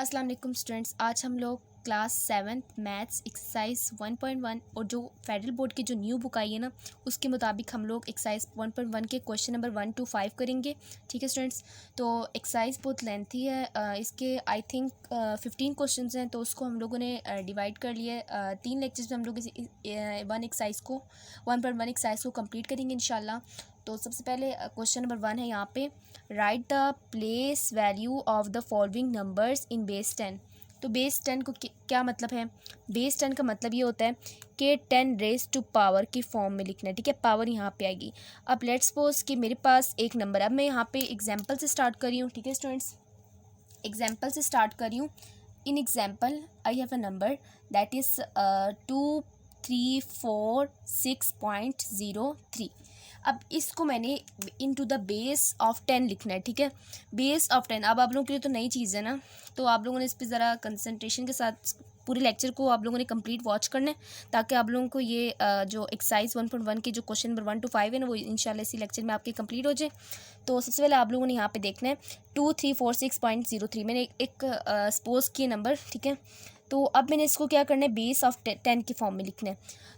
अस्सलाम वालेकुम स्टूडेंट्स। आज हम लोग क्लास 7th मैथ्स एक्सरसाइज 1.1 और जो फेडरल बोर्ड की जो न्यू बुक आई है ना, उसके मुताबिक हम लोग एक्सरसाइज 1.1 के क्वेश्चन नंबर 1 to 5 करेंगे। ठीक है स्टूडेंट्स, तो एक्सरसाइज बहुत लेंथी है। इसके आई थिंक 15 क्वेश्चन हैं, तो उसको हम लोगों ने डिवाइड कर लिया है। 3 लेक्चर्स में हम लोग वन एक्सरसाइज को 1.1 एक्सरसाइज को कंप्लीट करेंगे इंशाल्लाह। तो सबसे पहले क्वेश्चन नंबर 1 है यहाँ पे, right the place value of the following numbers in base 10। तो बेस 10 को क्या मतलब है? बेस 10 का मतलब ये होता है कि 10 रेज टू पावर की फॉर्म में लिखना है। ठीक है, पावर यहाँ पे आएगी। अब लेट्स सपोज कि मेरे पास एक नंबर, अब मैं यहाँ पे एग्जाम्पल से स्टार्ट कर रही हूँ। ठीक है स्टूडेंट्स, एग्जाम्पल से स्टार्ट कर रही हूँ। In example I have a number that is 2346.03। अब इसको मैंने इनटू द बेस ऑफ 10 लिखना है। ठीक है, बेस ऑफ 10। अब आप लोगों के लिए तो नई चीज़ है ना, तो आप लोगों ने इस पर ज़रा कंसंट्रेशन के साथ पूरे लेक्चर को आप लोगों ने कंप्लीट वॉच करना है, ताकि आप लोगों को ये जो एक्सरसाइज 1.1 के जो क्वेश्चन नंबर 1 to 5 है ना, वो इंशाल्लाह इसी लेक्चर में आपके कंप्लीट हो जाए। तो सबसे पहले आप लोगों ने यहाँ पे देखना है 2346.03। मैंने एक सपोज किए नंबर। ठीक है, तो अब मैंने इसको क्या करना है, बेस ऑफ 10 के फॉर्म में लिखना है।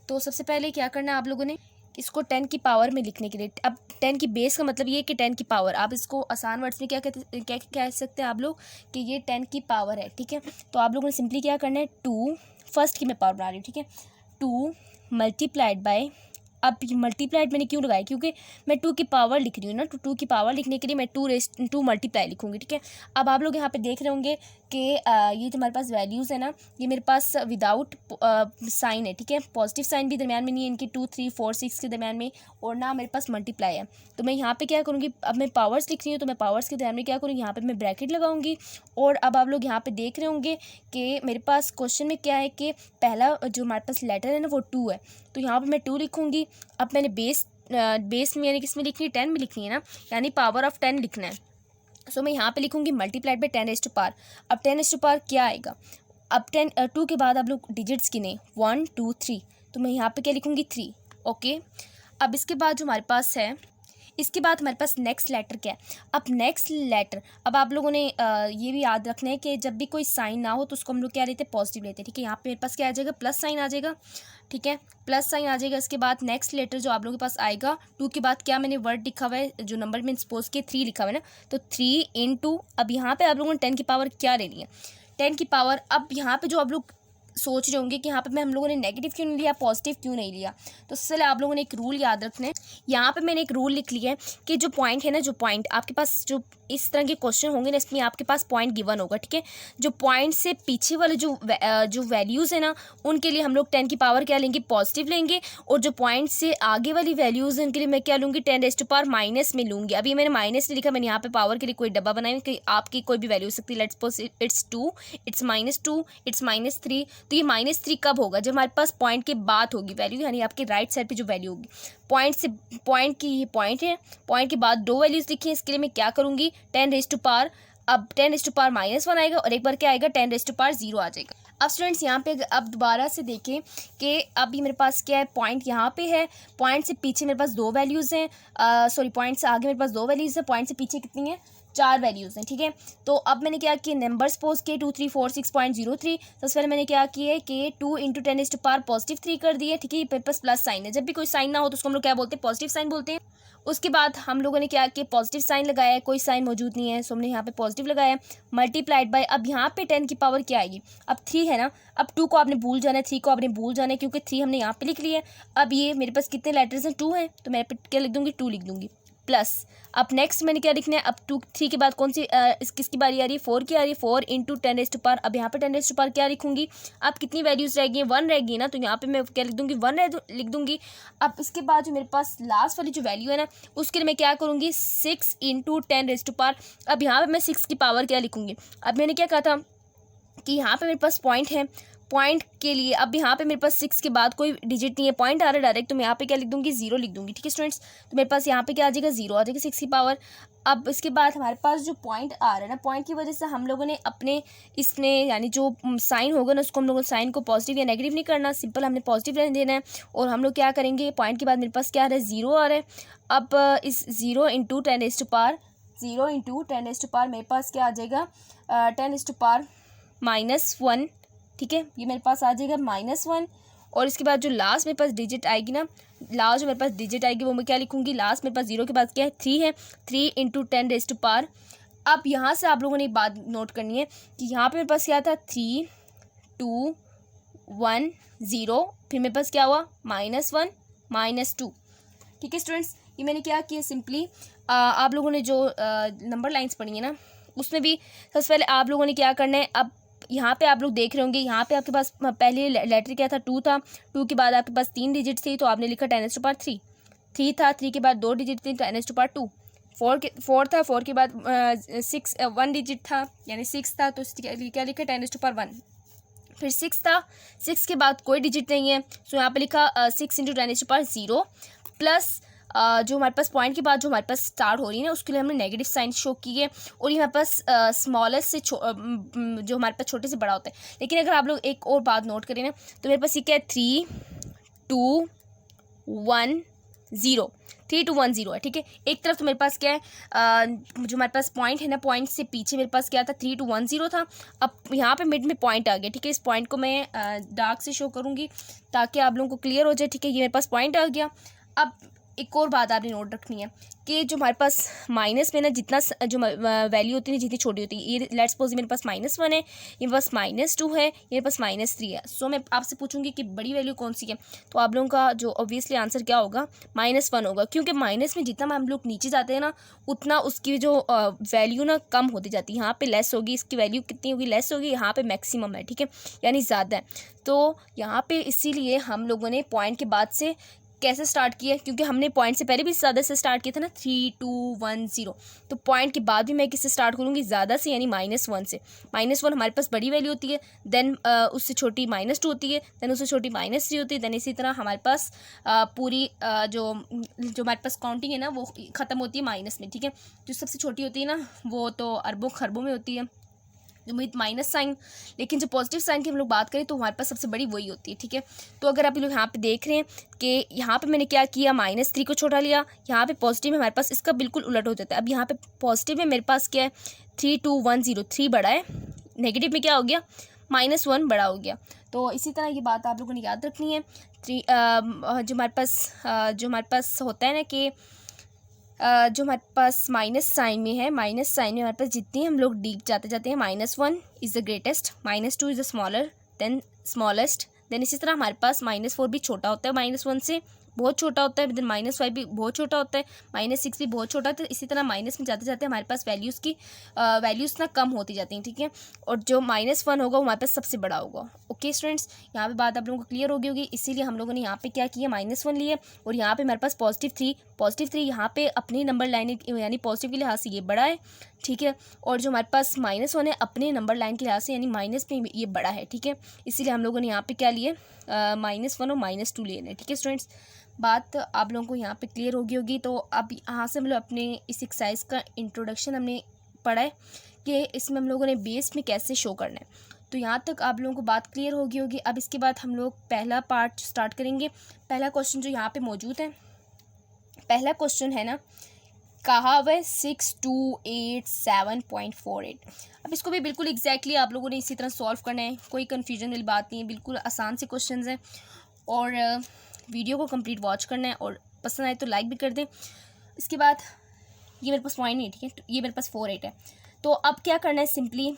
तो सबसे पहले क्या करना है आप लोगों ने, इसको 10 की पावर में लिखने के लिए, अब 10 की बेस का मतलब ये है कि 10 की पावर, आप इसको आसान वर्ड्स में क्या कह सकते हैं आप लोग कि ये 10 की पावर है। ठीक है, तो आप लोगों ने सिंपली क्या करना है, 2 फर्स्ट की मैं पावर बना रही हूँ। ठीक है, 2 मल्टीप्लाइड बाय, अब मल्टीप्लाइड मैंने क्यों लगाया, क्योंकि मैं 2 की पावर लिख रही हूँ ना, तो 2 की पावर लिखने के लिए मैं 2 मल्टीप्लाई लिखूँगी। ठीक है, अब आप लोग यहाँ पे देख रहे होंगे कि ये जो हमारे पास वैल्यूज़ है ना, ये मेरे पास विदाउट साइन है। ठीक है, पॉजिटिव साइन भी दरम्यान में नहीं है इनके 2 3 4 6 के दरम्यान में, और ना मेरे पास मल्टीप्लाई है। तो मैं यहाँ पे क्या करूँगी, अब मैं पावर्स लिख रही हूँ, तो मैं पावर्स के दरम्यान में क्या करूँगी, यहाँ पे मैं ब्रैकेट लगाऊंगी। और अब आप लोग यहाँ पे देख रहे होंगे कि मेरे पास क्वेश्चन में क्या है कि पहला जो हमारे पास लेटर है ना, वो 2 है, तो यहाँ पर मैं 2 लिखूँगी। अब मैंने बेस में यानी किस में लिखनी है, 10 में लिखनी है ना, यानी पावर ऑफ 10 लिखना है। सो मैं यहाँ पे लिखूँगी multiplied by 10 raise to power. अब 10 रेज़ टू पावर क्या आएगा, अब 2 के बाद आप लोग डिजिट्स गिने 1 2 3, तो मैं यहाँ पे क्या लिखूँगी 3। ओके, अब इसके बाद जो हमारे पास है, इसके बाद हमारे पास नेक्स्ट लेटर क्या है। अब नेक्स्ट लेटर, अब आप लोगों ने ये भी याद रखना है कि जब भी कोई साइन ना हो तो उसको हम लोग क्या लेते हैं, पॉजिटिव लेते हैं। ठीक है, यहाँ पे मेरे पास क्या आ जाएगा, प्लस साइन आ जाएगा। ठीक है, प्लस साइन आ जाएगा। इसके बाद नेक्स्ट लेटर जो आप लोगों के पास आएगा, 2 के बाद क्या मैंने वर्ड लिखा हुआ है, जो नंबर में सपोज के 3 लिखा हुआ है ना, तो 3 इंटू, अब यहाँ पे आप लोगों ने 10 की पावर क्या लेनी है, 10 की पावर। अब यहाँ पे जो आप लोग सोच रहे होंगे कि यहाँ पे मैं हम लोगों ने नेगेटिव क्यों नहीं लिया, पॉजिटिव क्यों नहीं लिया, तो इससे आप लोगों ने एक रूल याद रखना है। यहाँ पे मैंने एक रूल लिख लिया है कि जो पॉइंट है ना, जो पॉइंट आपके पास जो इस तरह के क्वेश्चन होंगे ना, इसमें आपके पास पॉइंट गिवन होगा। ठीक है, जो पॉइंट से पीछे वाले जो वैल्यूज़ है ना, उनके लिए हम लोग 10 की पावर क्या लेंगे, पॉजिटिव लेंगे। और जो पॉइंट से आगे वाली वैल्यूज़ हैं, उनके लिए मैं क्या लूँगी, 10 रेज़ टू पावर माइनस में लूँगी। अभी मैंने माइनस नहीं लिखा, मैंने यहाँ पे पावर के लिए कोई डब्बा बनाया कि आपकी कोई भी वैल्यू हो सकती है। Let's suppose it's 2, it's -2, it's -3। तो ये -3 कब होगा, जब हमारे पास पॉइंट के बाद होगी वैल्यू, यानी आपके राइट साइड पे जो वैल्यू होगी, पॉइंट से पॉइंट की ये पॉइंट है, पॉइंट के बाद 2 वैल्यूज़ लिखी हैं। इसके लिए मैं क्या करूँगी, 10 रेज़ टू पावर, अब 10 रेज़ टू पावर -1 आएगा, और एक बार क्या आएगा, 10 रेज़ टू पावर 0 आ जाएगा। अब स्टूडेंट्स यहाँ पे अब दोबारा से देखें कि अभी मेरे पास क्या है, पॉइंट यहाँ पे है, पॉइंट से पीछे मेरे पास 2 वैल्यूज़ हैं, सॉरी पॉइंट से आगे मेरे पास 2 वैल्यूज़ हैं, पॉइंट से पीछे कितनी है, 4 वैल्यूज़ हैं। ठीक है, तो अब मैंने क्या किया, नंबर सपोज के 2346.03। सबसे पहले मैंने क्या किया है कि 2 into 10 raise to power positive 3 कर दिए। ठीक है, ये पेपर प्लस साइन है, जब भी कोई साइन ना हो तो उसको हम लोग क्या बोलते हैं, पॉजिटिव साइन बोलते हैं। उसके बाद हम लोगों ने क्या किया, पॉजिटिव साइन लगाया है, कोई साइन मौजूद नहीं है, सो हमने यहाँ पे पॉजिटिव लगाया है, मल्टीप्लाइड बाय, अब यहाँ पे 10 की पावर क्या आएगी, अब 3 है ना, अब 2 को आपने भूल जाना है, 3 को आपने भूल जाना है, क्योंकि 3 हमने यहाँ पे लिख लिया है। अब ये मेरे पास कितने लेटर्स हैं, 2 हैं, तो मैं क्या लिख दूँगी, 2 लिख दूँगी प्लस। अब नेक्स्ट मैंने क्या लिखना है, अब 3 के बाद कौन सी किसकी बारी आ रही है, 4 की आ रही है, 4 इंटू 10 रेज़ टू पावर। अब यहाँ पे 10 रेज़ टू पावर क्या लिखूंगी, अब कितनी वैल्यूज़ रहेगी, 1 रहेगी ना, तो यहाँ पे मैं क्या लिख दूंगी, 1 लिख दूंगी। अब इसके बाद जो मेरे पास लास्ट वाली जो वैल्यू है ना, उसके लिए मैं क्या करूँगी, 6 इंटू 10 रेज़ टू पावर। अब यहाँ पर मैं 6 की पावर क्या लिखूँगी, अब मैंने क्या कहा था कि यहाँ पे मेरे पास पॉइंट है, पॉइंट के लिए अब यहाँ पे मेरे पास 6 के बाद कोई डिजिट नहीं है, पॉइंट आ रहा है डायरेक्ट, तो मैं यहाँ पे क्या लिख दूँगी, 0 लिख दूँगी। ठीक है स्टूडेंट्स, तो मेरे पास यहाँ पे क्या आ जाएगा, 0 आ जाएगा, 6 की पावर। अब इसके बाद हमारे पास जो पॉइंट आ रहा है ना, पॉइंट की वजह से हम लोगों ने अपने इसमें यानी जो साइन होगा ना, उसको हम लोगों ने साइन को पॉजिटिव या नेगेटिव नहीं करना, सिंपल हमने पॉजिटिव रहने देना है। और हम लोग क्या करेंगे, पॉइंट के बाद मेरे पास क्या आ रहा है, 0 आ रहा है। अब इस 0 into 10 raise to power, 0 into 10 raise to power मेरे पास क्या आ जाएगा, 10 रेज़ टू पावर -1, ठीक है, ये मेरे पास आ जाएगा -1। और इसके बाद जो लास्ट मेरे पास डिजिट आएगी ना, लास्ट जो मेरे पास डिजिट आएगी वो मैं क्या लिखूँगी, लास्ट मेरे पास 0 के बाद क्या है 3 है, 3 × 10⁻⁴। अब यहाँ से आप लोगों ने एक बात नोट करनी है कि यहाँ पे मेरे पास क्या था 3 2 1 0, फिर मेरे पास क्या हुआ -1 -2, ठीक है स्टूडेंट्स। ये मैंने क्या किया सिंपली, आप लोगों ने जो नंबर लाइंस पढ़ी है ना उसमें भी सबसे पहले आप लोगों ने क्या करना है, अब यहाँ पे आप लोग देख रहे होंगे यहाँ पे आपके पास पहले लेटर क्या था 2 था, 2 के बाद आपके पास 3 डिजिट थी तो आपने लिखा 10⁻3, 3 था, 3 के बाद 2 डिजिट थी तो 10⁻2, 4 था, 4 के बाद 1 डिजिट था यानी 6 था तो क्या लिखा 10⁻1। फिर 6 था, 6 के बाद कोई डिजिट नहीं है सो यहाँ पे लिखा 6 × 10⁻0 प्लस जो हमारे पास पॉइंट के बाद जो हमारे पास स्टार्ट हो रही है ना उसके लिए हमने नेगेटिव साइन शो की है। और ये हमारे पास स्मॉलेस्ट से जो हमारे पास छोटे से बड़ा होता है। लेकिन अगर आप लोग एक और बात नोट करें ना तो मेरे पास ये क्या है 3 2 1 0, 3 2 1 0 है, ठीक है। एक तरफ तो मेरे पास क्या है जो हमारे पास पॉइंट है ना, पॉइंट से पीछे मेरे पास क्या था 3 2 1 0 था। अब यहाँ पे मिड में पॉइंट आ गया, ठीक है। इस पॉइंट को मैं डार्क से शो करूँगी ताकि आप लोगों को क्लियर हो जाए, ठीक है। ये मेरे पास पॉइंट आ गया। अब एक और बात आपने नोट रखनी है कि जो हमारे पास माइनस में ना जितना जो वैल्यू होती है जितनी छोटी होती है, ये लेट्स सपोज मेरे पास -1 है, ये मेरे पास -2 है, ये मेरे पास -3 है। सो मैं आपसे पूछूंगी कि बड़ी वैल्यू कौन सी है, तो आप लोगों का जो ऑब्वियसली आंसर क्या होगा -1 होगा, क्योंकि माइनस में जितना हम लोग नीचे जाते हैं ना उतना उसकी जो वैल्यू ना कम होती जाती है। यहाँ पे लेस होगी, इसकी वैल्यू कितनी होगी, लेस होगी, यहाँ पे मैक्सिमम है, ठीक है, यानी ज़्यादा है। तो यहाँ पे इसीलिए हम लोगों ने पॉइंट के बाद से कैसे स्टार्ट किया, क्योंकि हमने पॉइंट से पहले भी ज़्यादा से स्टार्ट किया था ना 3 2 1 0, तो पॉइंट के बाद भी मैं किससे स्टार्ट करूँगी, ज़्यादा से, यानी -1 से। -1 हमारे पास बड़ी वैल्यू होती है, देन उससे छोटी -2 होती है, देन उससे छोटी -3 होती है, देन इसी तरह हमारे पास पूरी जो हमारे पास काउंटिंग है ना वो ख़त्म होती है माइनस में, ठीक है। जो सबसे छोटी होती है ना वो तो अरबों खरबों में होती है जो विद माइनस साइन, लेकिन जो पॉजिटिव साइन की हम लोग बात करें तो हमारे पास सबसे बड़ी वही होती है, ठीक है। तो अगर आप लोग यहाँ पे देख रहे हैं कि यहाँ पे मैंने क्या किया, -3 को छोटा लिया, यहाँ पे पॉजिटिव में हमारे पास इसका बिल्कुल उलट हो जाता है। अब यहाँ पे पॉजिटिव में मेरे पास क्या है 3 2 1 0, 3 बड़ा है, नेगेटिव में क्या हो गया -1 बड़ा हो गया। तो इसी तरह ये बात आप लोगों ने याद रखनी है। जो हमारे पास होता है ना कि जो हमारे पास माइनस साइन में है, माइनस साइन में हमारे पास जितनी हम लोग डीप जाते जाते हैं, -1 is the greatest, -2 is the smaller, then smallest, then इसी तरह हमारे पास -4 भी छोटा होता है, -1 से बहुत छोटा होता है, देन -5 भी बहुत छोटा होता है, -6 भी बहुत छोटा है। तो इसी तरह माइनस में जाते जाते हमारे पास वैल्यूज़ ना कम होती जाती हैं, ठीक है। और जो -1 होगा वो हमारे पास सबसे बड़ा होगा। ओके स्टूडेंट्स, यहाँ पे बात आप लोगों को क्लियर होगी इसीलिए हम लोगों ने यहाँ पे क्या किया -1 लिए, और यहाँ पे हमारे पास +3 यहाँ पे अपनी नंबर लाइन यानी पॉजिटिव के लिहाज से ये बड़ा है, ठीक है। और जो हमारे पास -1 है अपने नंबर लाइन के लिहाज से यानी माइनस में ये बड़ा है, ठीक है। इसीलिए हम लोगों ने यहाँ पे क्या लिए -1 और -2 लिए, ठीक है स्टूडेंट्स। बात आप लोगों को यहाँ पे क्लियर होगी। तो अब यहाँ से हम लोग अपने इस एक्सरसाइज का इंट्रोडक्शन हमने पढ़ा है कि इसमें हम लोगों ने बेस में कैसे शो करना है, तो यहाँ तक आप लोगों को बात क्लियर होगी। अब इसके बाद हम लोग पहला पार्ट स्टार्ट करेंगे। पहला क्वेश्चन जो यहाँ पे मौजूद है, पहला क्वेश्चन है ना, कहा हुआ है 6287.48। अब इसको भी बिल्कुल एग्जैक्टली आप लोगों ने इसी तरह सॉल्व करना है, कोई कन्फ्यूजन वाली बात नहीं है, बिल्कुल आसान से क्वेश्चन हैं। और वीडियो को कंप्लीट वॉच करना है और पसंद आए तो लाइक भी कर दें। इसके बाद ये मेरे पास पॉइंट नहीं है, ठीक है, तो ये मेरे पास 4 8 है। तो अब क्या करना है, सिंपली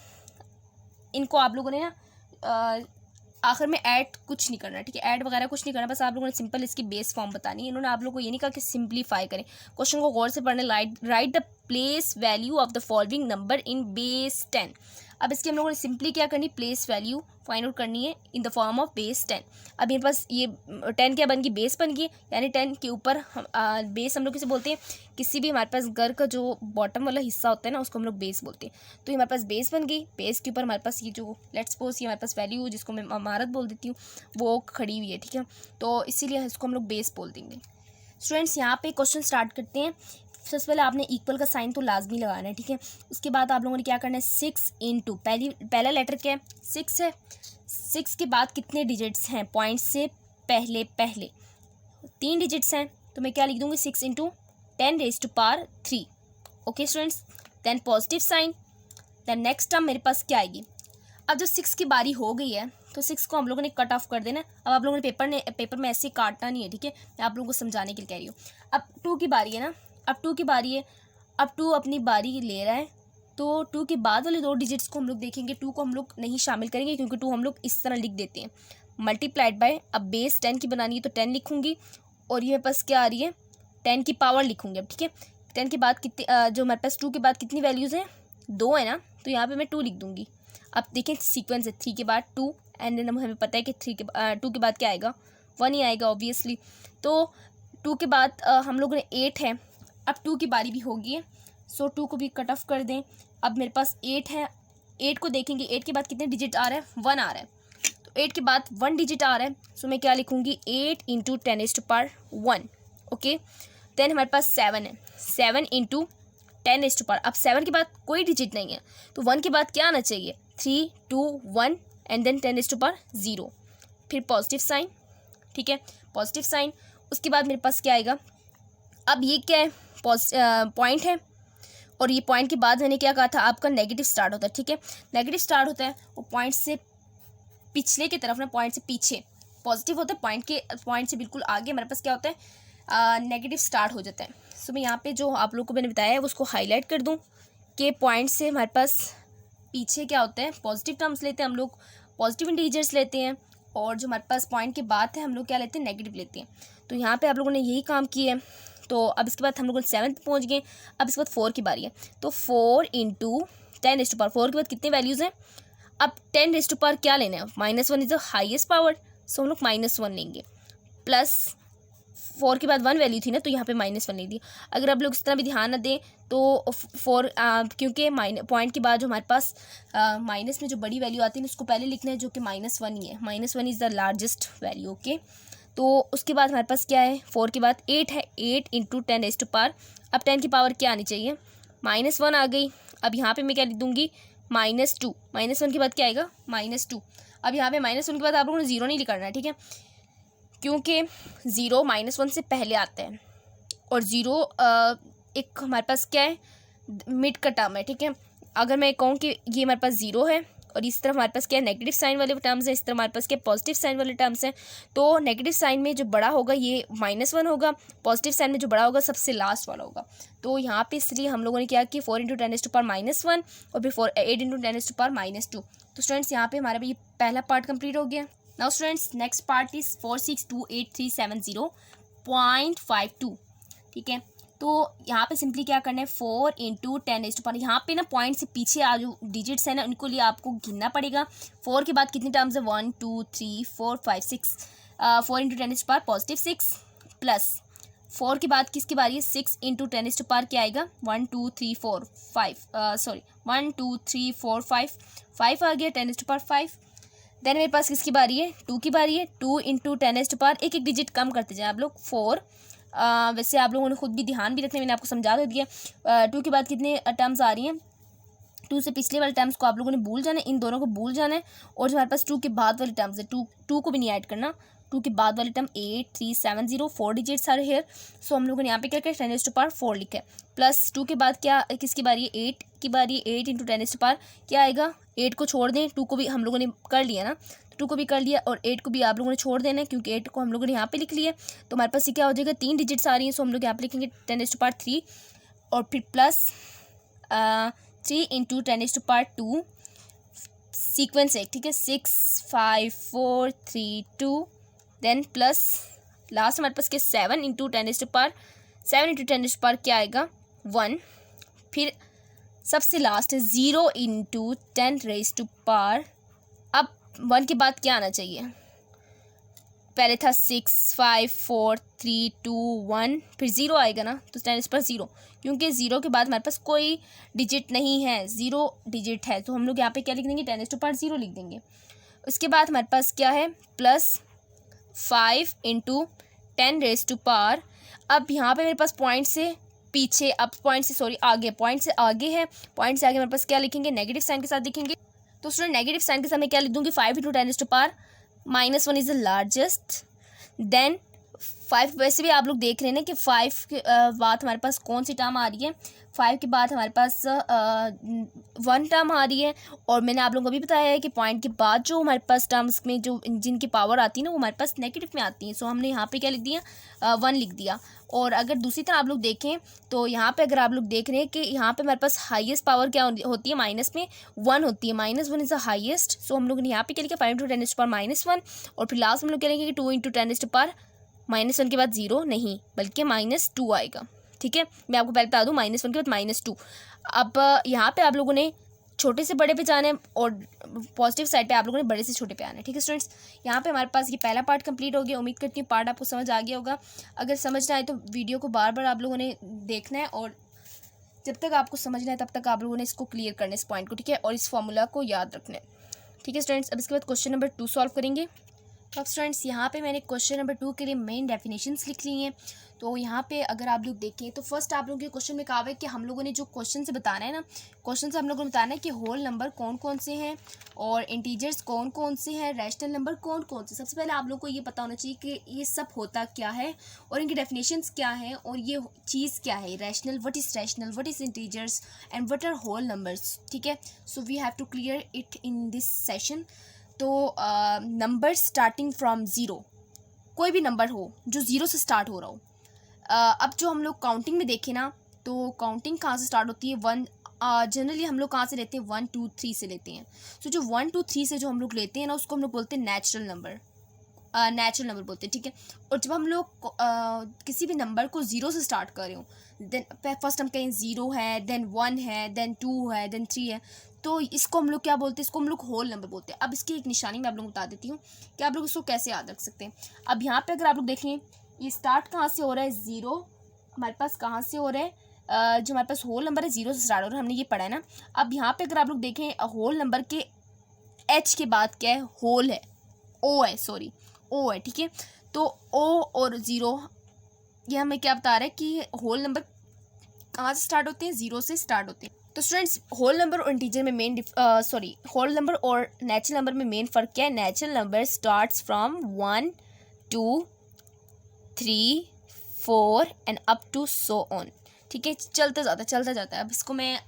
इनको आप लोगों ने ना आखिर में ऐड कुछ नहीं करना, ठीक है, ऐड वगैरह कुछ नहीं करना, बस आप लोगों ने सिंपल इसकी बेस फॉर्म बतानी है। इन्होंने आप लोगों को ये नहीं कहा कि सिंप्लीफाई करें, क्वेश्चन को गौर से पढ़ने, right the place value of the following number in base 10। अब इसके हम लोगों ने सिंपली क्या करनी, प्लेस वैल्यू फाइंड आउट करनी है in the form of base 10। अब मेरे पास ये 10 क्या बन गई, बेस बन गई, यानी 10 के ऊपर बेस हम लोग किसे बोलते हैं, किसी भी हमारे पास घर का जो बॉटम वाला हिस्सा होता है ना उसको हम लोग बेस बोलते हैं। तो ये हमारे पास बेस बन गई, बेस के ऊपर हमारे पास ये जो लेट्स सपोज ये हमारे पास वैल्यू जिसको मैं इमारत बोल देती हूँ वो खड़ी हुई है, ठीक है, तो इसीलिए इसको हम लोग बेस बोल देंगे। स्टूडेंट्स यहाँ पे क्वेश्चन स्टार्ट करते हैं। सबसे पहले आपने इक्वल का साइन तो लाजमी लगाना है, ठीक है। उसके बाद आप लोगों ने क्या करना है, 6 × पहला लेटर क्या है, 6 है। 6 के बाद कितने डिजिट्स हैं, पॉइंट से पहले 3 डिजिट्स हैं, तो मैं क्या लिख दूँगी 6 × 10⁻3। Okay students, then positive sign, then next term मेरे पास क्या आएगी, अब जब 6 की बारी हो गई है तो 6 को हम लोगों ने कट ऑफ कर देना है। अब आप लोगों ने पेपर में ऐसे काटना नहीं है, ठीक है, मैं आप लोगों को समझाने के लिए कह रही हूँ। अब 2 की बारी है ना, अब 2 की बारी है, अब 2 अपनी बारी ले रहा है, तो 2 के बाद वाले 2 डिजिट्स को हम लोग देखेंगे। 2 को हम लोग नहीं शामिल करेंगे क्योंकि 2 हम लोग इस तरह लिख देते हैं, मल्टीप्लाइड बाय। अब बेस 10 की बनानी है तो 10 लिखूँगी, और ये मेरे पास क्या आ रही है, 10 की पावर लिखूँगी। अब ठीक है, 10 के बाद कितनी जो मेरे पास 2 के बाद कितनी वैल्यूज़ हैं, 2 है ना, तो यहाँ पे मैं 2 लिख दूँगी। अब देखें सीक्वेंस है, 3 के बाद 2, एंड देन हमें पता है कि 2 के बाद क्या आएगा, 1 ही आएगा ऑब्वियसली। तो 2 के बाद हम लोगों ने 8 है। अब 2 की बारी भी होगी है, सो 2 को भी कट ऑफ कर दें। अब मेरे पास 8 है, 8 को देखेंगे, 8 के बाद कितने डिजिट आ रहा है, 1 आ रहा है, तो 8 के बाद 1 डिजिट आ रहा है, सो मैं क्या लिखूँगी, 8 × 10⁻1। ओके, देन हमारे पास 7 है, 7 × 10⁻। अब 7 के बाद कोई डिजिट नहीं है, तो 1 के बाद क्या आना चाहिए, 3, 2, 1 एंड देन 10⁻0, फिर पॉजिटिव साइन, ठीक है, पॉजिटिव साइन। उसके बाद मेरे पास क्या आएगा, अब ये क्या है, पॉइंट है, और ये पॉइंट के बाद मैंने क्या कहा था, आपका नेगेटिव स्टार्ट होता है, ठीक है, नेगेटिव स्टार्ट होता है, वो पॉइंट से पिछले की तरफ ना, पॉइंट से पीछे पॉजिटिव होता है, पॉइंट से बिल्कुल आगे हमारे पास क्या होता है, नेगेटिव स्टार्ट हो जाता है। सो मैं यहाँ पे जो आप लोगों को मैंने बताया है उसको हाईलाइट कर दूँ कि पॉइंट से हमारे पास पीछे क्या होता है, पॉजिटिव टर्म्स लेते हैं हम लोग, पॉजिटिव इंटीजर्स लेते हैं, और जो हमारे पास पॉइंट के बाद है हम लोग क्या लेते हैं, नेगेटिव लेते हैं। तो यहाँ पे आप लोगों ने यही काम किया है। तो अब इसके बाद हम लोग 7 पे पहुँच गए। अब इसके बाद 4 की बारी है, तो 4 × 10⁻, 4 के बाद कितने वैल्यूज़ हैं, अब 10⁻ क्या लेना है, -1 इज़ द हाईएस्ट पावर, सो हम लोग -1 लेंगे, प्लस 4 के बाद 1 वैल्यू थी ना, तो यहाँ पे -1 ले दी। अगर आप लोग इस तरह भी ध्यान न दें तो 4 क्योंकि पॉइंट के बाद जो हमारे पास माइनस में जो बड़ी वैल्यू आती है उसको पहले लिखना है, जो कि -1 ही है, -1 is the largest value. Okay, तो उसके बाद हमारे पास क्या है, 4 के बाद 8 है, 8 × 10⁻। अब 10 की पावर क्या आनी चाहिए, -1 आ गई। अब यहाँ पे मैं क्या लिख दूँगी, -2, -1 के बाद क्या आएगा, -2। अब यहाँ पे -1 के बाद आप लोगों ने 0 नहीं लिखना है, ठीक है, क्योंकि 0 -1 से पहले आता है, और 0 एक हमारे पास क्या है, मिड का टर्म है, ठीक है। अगर मैं कहूँ कि ये हमारे पास 0 है, और इस तरफ हमारे पास क्या है, नेगेटिव साइन वाले टर्म्स हैं, इस तरफ हमारे पास क्या पॉजिटिव साइन वाले टर्म्स हैं। तो नेगेटिव साइन में जो बड़ा होगा ये -1 होगा, पॉजिटिव साइन में जो बड़ा होगा सबसे लास्ट वाला होगा। तो यहाँ पे इसलिए हम लोगों ने क्या किया, 4 × 10⁻⁻1 और फिर 8 × 10⁻²। तो स्टूडेंट्स यहाँ पे हमारा भी पहला पार्ट कंप्लीट हो गया। Now students next part is 4628370.52, ठीक है। तो यहाँ पे सिंपली क्या करना है, 4 × 10⁻, यहाँ पे ना पॉइंट से पीछे जो डिजिट्स है ना उनको लिए आपको गिनना पड़ेगा। 4 के बाद कितनी टर्म्स है, 1 2 3 4 5 6, 4 × 10⁻, पॉजिटिव 6, प्लस 4 के बाद किसकी बारी है, 6 × 10⁻, क्या आएगा, 1 2 3 4 5, सॉरी 1 2 3 4 5 आ गया, 10⁻5। देन मेरे पास किसकी बारी है, 2 की बारी है, 2 × 10⁻, एक डिजिट कम करते जाए आप लोग, 4। वैसे आप लोगों ने खुद भी ध्यान भी रखना, मैंने आपको समझा दे दिया। 2 के बाद कितने टर्म्स आ रही हैं, 2 से पिछले वाले टर्म्स को आप लोगों ने भूल जाना है, इन दोनों को भूल जाना है, और जो हमारे पास 2 के बाद वाले टर्म्स है, 2 को भी नहीं ऐड करना। 2 के बाद वाले टर्म 8370, 4 डिजिट्स आर हेयर, सो हम लोगों ने यहाँ पे क्या किया, 10⁻4 लिखा है, प्लस 2 के बाद क्या किसकी बारी है, 8 की बारी है, 8 × 10⁻, क्या आएगा, 8 को छोड़ दें, 2 को भी हम लोगों ने कर लिया ना, 2 को भी कर लिया, और 8 को भी आप लोगों ने छोड़ देना है क्योंकि 8 को हम लोगों ने यहाँ पे लिख लिया। तो हमारे पास ये क्या हो जाएगा, 3 डिजिट्स आ रही हैं, सो हम लोग यहाँ पे लिखेंगे 10⁻3, और फिर प्लस 3 × 10⁻2, सीक्वेंस है, ठीक है, 6 5 4 3 2, देन प्लस लास्ट हमारे पास क्या, 7 × 10⁻, 7 × 10⁻, क्या आएगा, 1। फिर सबसे लास्ट है 0 × 10⁻। अब 1 के बाद क्या आना चाहिए, पहले था 6 5 4 3 2 1, फिर 0 आएगा ना, तो 10⁻0, क्योंकि 0 के बाद हमारे पास कोई डिजिट नहीं है, 0 डिजिट है, तो हम लोग यहाँ पे क्या लिख देंगे, 10⁻0 लिख देंगे। उसके बाद हमारे पास क्या है, प्लस 5 × 10⁻। अब यहाँ पे मेरे पास पॉइंट से पीछे, अब पॉइंट से सॉरी आगे, पॉइंट से आगे है, पॉइंट से आगे हमारे पास क्या लिखेंगे, नेगेटिव साइन के साथ लिखेंगे। तो स्टूडेंट नेगेटिव साइन के साथ मैं क्या लिख दूँगी, 5 × 10⁻, -1 इज़ द लार्जेस्ट, देन 5 वैसे भी आप लोग देख रहे हैं ना कि 5 के बाद हमारे पास कौन सी टर्म आ रही है, 5 के बाद हमारे पास 1 टर्म आ रही है। और मैंने आप लोगों को भी बताया है कि पॉइंट के बाद जो हमारे पास टर्म्स में जो जिनकी पावर आती है ना वो हमारे पास नेगेटिव में आती है। सो हमने यहाँ पे क्या लिख दिया, 1 लिख दिया। और अगर दूसरी तरह आप लोग देखें तो यहाँ पे अगर आप लोग देख रहे हैं कि यहाँ पे हमारे पास हाईएस्ट पावर क्या होती है, माइनस में 1 होती है, -1 इज़ द हाईएस्ट। सो हम लोग ने यहाँ पे क्या लिखा, 5 × 10⁻⁻1। और फिर लास्ट हम लोग क्या लिखेंगे, 2 × 10⁻⁻1 के बाद 0 नहीं बल्कि -2 आएगा। ठीक है, मैं आपको पहले बता दूँ, -1 के बाद -2। अब यहाँ पे आप लोगों ने छोटे से बड़े पे जाना है और पॉजिटिव साइड पे आप लोगों ने बड़े से छोटे पे आना है। ठीक है स्टूडेंट्स, यहाँ पे हमारे पास ये पहला पार्ट कंप्लीट हो गया। उम्मीद करती हूँ पार्ट आपको समझ आ गया होगा। अगर समझ ना आए तो वीडियो को बार बार आप लोगों ने देखना है और जब तक आपको समझना है तब तक आप लोगों ने इसको क्लियर करना है, इस पॉइंट को। ठीक है, और इस फॉर्मूला को याद रखना है। ठीक है स्टूडेंट्स, अब इसके बाद क्वेश्चन नंबर 2 सॉल्व करेंगे। तो अब स्टूडेंट्स यहाँ पे मैंने क्वेश्चन नंबर 2 के लिए मेन डेफिनेशंस लिख ली हैं। तो यहाँ पे अगर आप लोग देखें तो फर्स्ट आप लोगों के क्वेश्चन में कहा हुआ है कि हम लोगों ने जो क्वेश्चन से बताना है ना, क्वेश्चन से हम लोगों ने बताना है कि होल नंबर कौन कौन से हैं और इंटीजर्स कौन कौन से हैं, रैशनल नंबर कौन कौन से। सबसे पहले आप लोग को ये पता होना चाहिए कि ये सब होता क्या है और इनकी डेफिनेशंस क्या है और ये चीज़ क्या है, rational, what is integers and what are whole numbers. ठीक है, so we have to clear it in this session. तो नंबर स्टार्टिंग फ्रॉम ज़ीरो, कोई भी नंबर हो जो ज़ीरो से स्टार्ट हो रहा हो। अब जो हम लोग काउंटिंग में देखें ना, तो काउंटिंग कहाँ से स्टार्ट होती है, 1 जनरली हम लोग कहाँ से लेते हैं, 1 2 3 से लेते हैं। तो जो 1 2 3 से जो हम लोग लेते हैं ना उसको हम लोग बोलते हैं नेचुरल नंबर बोलते हैं। ठीक है, और जब हम लोग किसी भी नंबर को ज़ीरो से स्टार्ट कर रहे हो, देन फर्स्ट हम कहें 0 है, देन 1 है, देन 2 है, देन 3 है, तो इसको हम लोग क्या बोलते हैं, इसको हम लोग होल नंबर बोलते हैं। अब इसकी एक निशानी मैं आप लोगों को बता देती हूँ कि आप लोग इसको कैसे याद रख सकते हैं। अब यहाँ पे अगर आप लोग देखें ये स्टार्ट कहाँ से हो रहा है, 0 हमारे पास कहाँ से हो रहा है, जो हमारे पास होल नंबर है 0 से स्टार्ट हो रहा है, हमने ये पढ़ा है ना। अब यहाँ पे अगर आप लोग देखें होल नंबर के H के बाद क्या है, होल है, O है। ठीक है, तो O और 0 ये हमें क्या बता रहा है कि होल नंबर कहाँ से स्टार्ट होते हैं, 0 से स्टार्ट होते हैं। तो स्टूडेंट्स होल नंबर और इंटीजर में होल नंबर और नेचुरल नंबर में मेन फ़र्क क्या है, natural number starts from 1 2 3 4 and up to so on. ठीक है, चलता जाता है। अब इसको मैं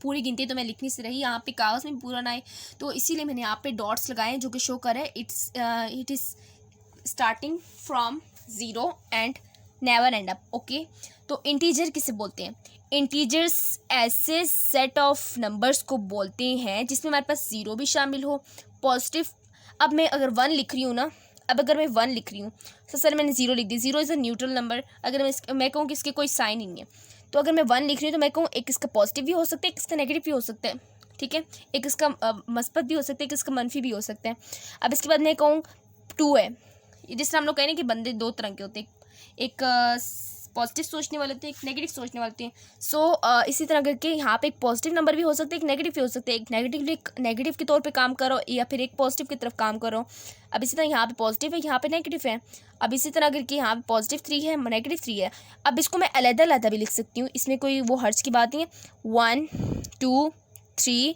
पूरी गिनती तो मैं लिखनी से रही, यहाँ पे कागज़ में पूरा ना आए तो इसीलिए मैंने यहाँ पे डॉट्स लगाए हैं जो कि शो कर है it is starting from 0 and never and up. Okay, तो इंटीजर किसे बोलते हैं, इंटीजर्स ऐसे सेट ऑफ नंबर्स को बोलते हैं जिसमें हमारे पास 0 भी शामिल हो, पॉजिटिव। अब मैं अगर 1 लिख रही हूँ ना, अगर मैं 1 लिख रही हूँ तो सर मैंने 0 लिख दी, 0 इज़ अ न्यूट्रल नंबर। अगर मैं कहूँ कि इसके कोई साइन ही नहीं है, तो अगर मैं 1 लिख रही हूँ तो मैं कहूँ एक इसका पॉजिटिव भी हो सकता है, एक इसका नेगेटिव भी हो सकता है। ठीक है, एक इसका मस्बत भी हो सकता है, एक इसका मनफी भी हो सकता है। अब इसके बाद मैं कहूँ 2 है, जिस तरह हम लोग कह रहे हैं कि बंदे 2 तरह के होते हैं, एक पॉजिटिव सोचने वाले होते हैं, एक नेगेटिव सोचने वाले होते हैं। सो इसी तरह करके यहाँ पे एक पॉजिटिव नंबर भी हो सकता है, एक नेगेटिव भी हो सकता है, एक नेगेटिव के तौर पे काम करो या फिर एक पॉजिटिव की तरफ काम करो। अब इसी तरह यहाँ पे पॉजिटिव है, यहाँ पे नेगेटिव है। अब इसी तरह करके यहाँ पे पॉजिटिव 3 है, नेगेटिव 3 है। अब इसको मैं अलग-अलग भी लिख सकती हूँ, इसमें कोई वो हर्ज की बात नहीं है। 1 2 3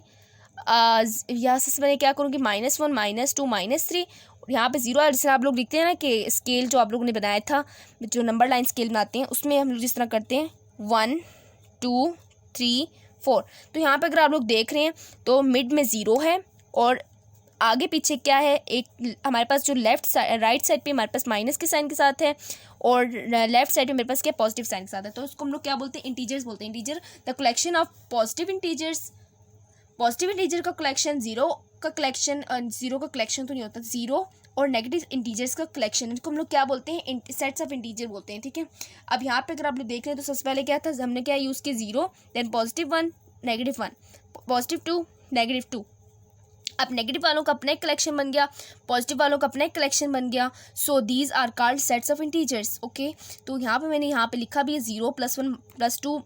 यहाँ से मैंने क्या करूँगी, -1 -2 -3। यहाँ पे 0 जैसे आप लोग लिखते हैं ना कि स्केल जो आप लोगों ने बनाया था, जो नंबर लाइन स्केल बनाते हैं उसमें हम लोग जिस तरह करते हैं 1 2 3 4। तो यहाँ पे अगर आप लोग देख रहे हैं तो मिड में 0 है और आगे पीछे क्या है, एक हमारे पास जो राइट साइड पे हमारे पास माइनस के साइन के साथ है और लेफ्ट साइड पे मेरे पास क्या पॉजिटिव साइन के साथ है। तो उसको हम लोग क्या बोलते हैं, इंटीजर्स बोलते हैं। Integer the collection of positive integer का कलेक्शन, 0 का कलेक्शन तो नहीं होता, 0 और नेगेटिव इंटीजर्स का कलेक्शन, इनको हम लोग क्या बोलते हैं, सेट्स ऑफ इंटीजर बोलते हैं। ठीक है, अब यहाँ पे अगर आप लोग देख रहे हैं तो सबसे पहले क्या था, हमने क्या यूज़ किया, 0 देन +1 -1 +2 -2। अब नेगेटिव वालों का अपना एक कलेक्शन बन गया, पॉजिटिव वालों का अपना एक कलेक्शन बन गया। So these are called sets of integers. Okay, तो यहाँ पे मैंने यहाँ पे लिखा भी है 0 +1 +2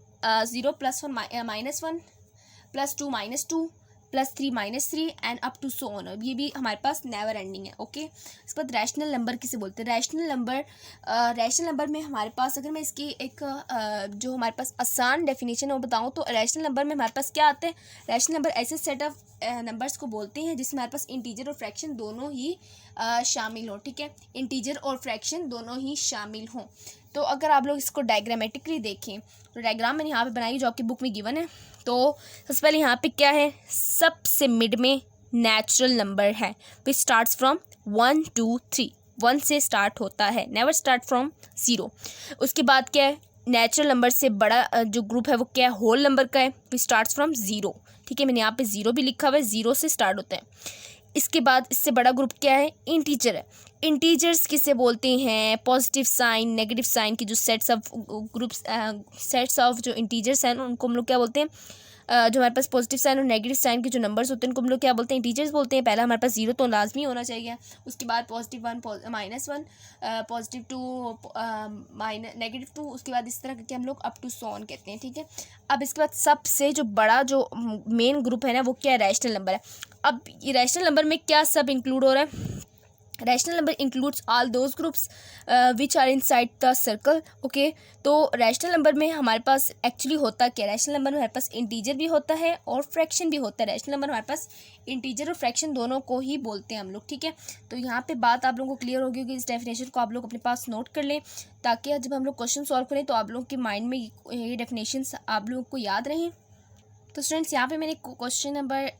0 +1 -1 +2 -2 +3 -3 and up to so on. ये भी हमारे पास नेवर एंडिंग है। ओके, इसके बाद रैशनल नंबर किसे बोलते हैं? रैशनल नंबर में हमारे पास, अगर मैं इसकी एक जो हमारे पास आसान डेफिनेशन है वो बताऊँ तो रैशनल नंबर में हमारे पास क्या आते हैं? रैशनल नंबर ऐसे सेट ऑफ नंबर्स को बोलते हैं जिसमें हमारे पास इंटीजर और फ्रैक्शन दोनों ही शामिल हो। ठीक है, इंटीजर और फ्रैक्शन दोनों ही शामिल हों। तो अगर आप लोग इसको डायग्रामेटिकली देखें तो डायग्राम मैंने यहाँ पे बनाई जो आपकी बुक में गिवन है। तो सबसे पहले यहाँ पे क्या है? सबसे मिड में नेचुरल नंबर है विच स्टार्ट्स फ्रॉम 1 2 3। 1 से स्टार्ट होता है, नेवर स्टार्ट फ्रॉम 0। उसके बाद क्या है? नेचुरल नंबर से बड़ा जो ग्रुप है वो क्या है? होल नंबर का है विच स्टार्ट्स फ्रॉम 0। ठीक है, मैंने यहाँ पे 0 भी लिखा हुआ है, 0 से स्टार्ट होता है। इसके बाद इससे बड़ा ग्रुप क्या है? इंटीजर है। इंटीजर्स किसे बोलते हैं? पॉजिटिव साइन, नेगेटिव साइन की जो sets of groups, sets of जो इंटीजर्स हैं उनको हम लोग क्या बोलते हैं? जो हमारे पास पॉजिटिव साइन और नेगेटिव साइन के जो नंबर्स होते हैं उनको हम लोग क्या बोलते हैं? इंटीजर्स बोलते हैं। पहला हमारे पास 0 तो लाजमी होना चाहिए, उसके बाद +1 -1 +2 -2, उसके बाद इस तरह करके हम लोग अप टू सो ऑन कहते हैं। ठीक है, अब इसके बाद सबसे जो बड़ा जो मेन ग्रुप है ना वो क्या है? रैशनल नंबर है। अब ये रैशनल नंबर में क्या सब इंक्लूड हो रहा है? Rational number includes all those groups which are inside the circle. Okay, तो रैशनल नंबर में हमारे पास एक्चुअली होता क्या? रैशनल नंबर में हमारे पास इंटीजर भी होता है और फ्रैक्शन भी होता है। रैशनल नंबर हमारे पास इंटीजर और फ्रैक्शन दोनों को ही बोलते हैं हम लोग। ठीक है, तो यहाँ पे बात आप लोगों को क्लियर होगी कि इस डेफिनेशन को आप लोग अपने पास नोट कर लें ताकि जब हम लोग क्वेश्चन सॉल्व करें तो आप लोगों के माइंड में ये डेफिनेशन आप लोगों को याद रहें। तो स्टूडेंट्स, यहाँ पे मैंने क्वेश्चन नंबर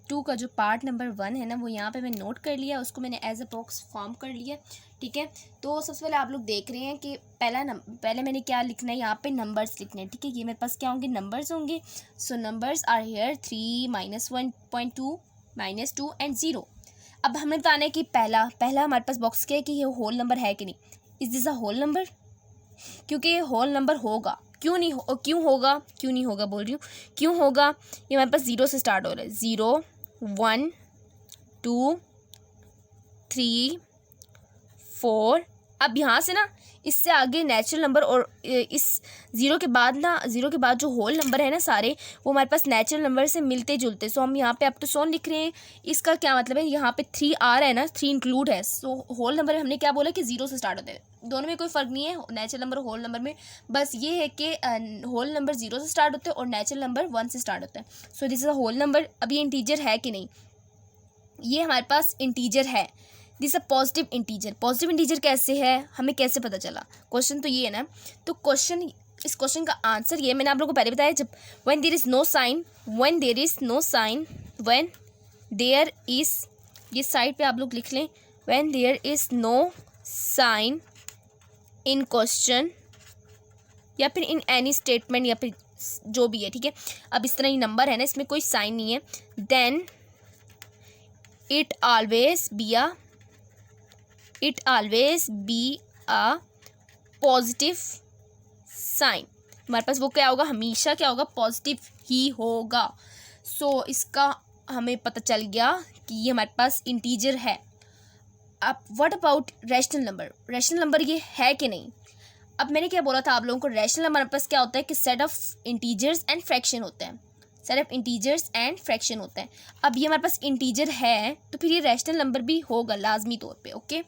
2 का जो पार्ट नंबर 1 है ना वो यहाँ पे मैं नोट कर लिया, उसको मैंने एज अ बॉक्स फॉर्म कर लिया। ठीक है, तो सबसे पहले आप लोग देख रहे हैं कि पहले मैंने क्या लिखना है? यहाँ पे नंबर्स लिखने हैं। ठीक है, ये मेरे पास क्या होंगे? नंबर्स होंगे। सो नंबर्स आर हेयर 3 -1.2 -2 एंड 0। अब हमें बताना है कि पहला हमारे पास बॉक्स क्या है कि ये होल नंबर है कि नहीं। Is this a whole number? क्योंकि ये होल नंबर होगा। क्यों नहीं होगा बोल रही हूँ, क्यों होगा? ये हमारे पास 0 से स्टार्ट हो रहा है। 0 1 2 3 4। अब यहाँ से ना इससे आगे नेचुरल नंबर और इस 0 के बाद जो होल नंबर है ना सारे वो हमारे पास नेचुरल नंबर से मिलते जुलते। सो हम यहाँ पे अप टू सो लिख रहे हैं। इसका क्या मतलब है? यहाँ पे 3 आ रहा है ना, 3 इंक्लूड है। सो होल नंबर हमने क्या बोला कि 0 से स्टार्ट होता है। दोनों में कोई फ़र्क नहीं है, नेचुरल नंबर और होल नंबर में। बस ये है कि होल नंबर 0 से स्टार्ट होता है और नेचुरल नंबर 1 से स्टार्ट होता है। So this is a whole number. अब ये इंटीजर है कि नहीं? ये हमारे पास इंटीजर है। This a positive integer. Positive integer कैसे है, हमें कैसे पता चला? क्वेश्चन तो ये है ना। तो इस क्वेश्चन का आंसर ये मैंने आप लोगों को पहले बताया, जब when there is no sign, ये साइड पे आप लोग लिख लें, when there is no sign in question या फिर इन एनी स्टेटमेंट या फिर जो भी है। ठीक है, अब इस तरह ये नंबर है ना, इसमें कोई साइन नहीं है, then it always be a positive sign. हमारे पास वो क्या होगा? हमेशा क्या होगा? पॉजिटिव ही होगा। सो इसका हमें पता चल गया कि ये हमारे पास इंटीजर है। अब व्हाट अबाउट रैशनल नंबर ये है कि नहीं? अब मैंने क्या बोला था आप लोगों को? रैशनल नंबर हमारे पास क्या होता है कि set of integers and fraction होता है। अब ये हमारे पास इंटीजर है तो फिर ये रैशनल नंबर भी होगा लाजमी तौर पे। ओके,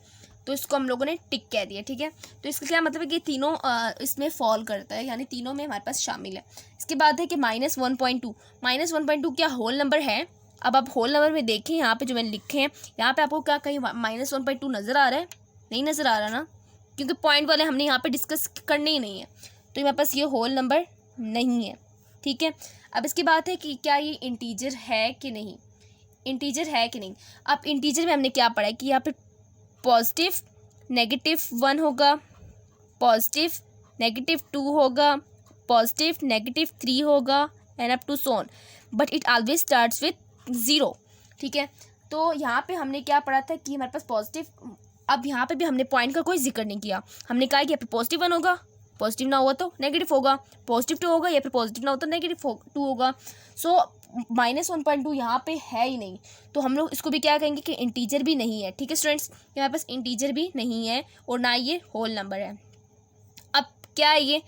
तो इसको हम लोगों ने टिक कह दिया। ठीक है, तो इसका क्या मतलब है कि तीनों इसमें फॉल करता है, यानी तीनों में हमारे पास शामिल है। इसके बाद है कि -1.2 क्या होल नंबर है? अब आप होल नंबर में देखें, यहाँ पे जो मैंने लिखे हैं यहाँ पे आपको क्या कहीं -1.2 नज़र आ रहा है? नहीं नज़र आ रहा ना, क्योंकि पॉइंट वाले हमने यहाँ पे डिस्कस करने ही नहीं है, तो हमारे पास ये होल नंबर नहीं है। ठीक है, अब इसकी बात है कि क्या ये इंटीजर है कि नहीं। अब इंटीजर में हमने क्या पढ़ा है कि यहाँ पे पॉजिटिव -1 होगा, पॉजिटिव -2 होगा, पॉजिटिव -3 होगा and up to so on, but it always starts with 0। ठीक है, तो यहाँ पे हमने क्या पढ़ा था कि हमारे पास पॉजिटिव, अब यहाँ पे भी हमने पॉइंट का कोई जिक्र नहीं किया। हमने कहा कि यहाँ पे +1 होगा, पॉजिटिव ना हुआ तो नेगेटिव होगा, +2 होगा या फिर पॉजिटिव ना हो तो -2 होगा। सो -1.2 यहाँ पे है ही नहीं, तो हम लोग इसको भी क्या कहेंगे कि इंटीजर भी नहीं है। ठीक है स्टूडेंट्स, यहाँ पास इंटीजर भी नहीं है और ना ये होल नंबर है। अब क्या है ये?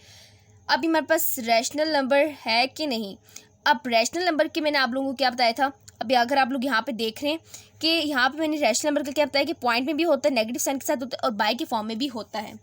अभी हमारे पास रैशनल नंबर है कि नहीं? अब रैशनल नंबर के मैंने आप लोगों को क्या बताया था, अभी अगर आप लोग यहाँ पे देख रहे हैं कि यहाँ पे मैंने रैशनल नंबर का क्या बताया कि पॉइंट में भी होता है, नेगेटिव साइन के साथ होता है और बाय के फॉर्म में भी होता है।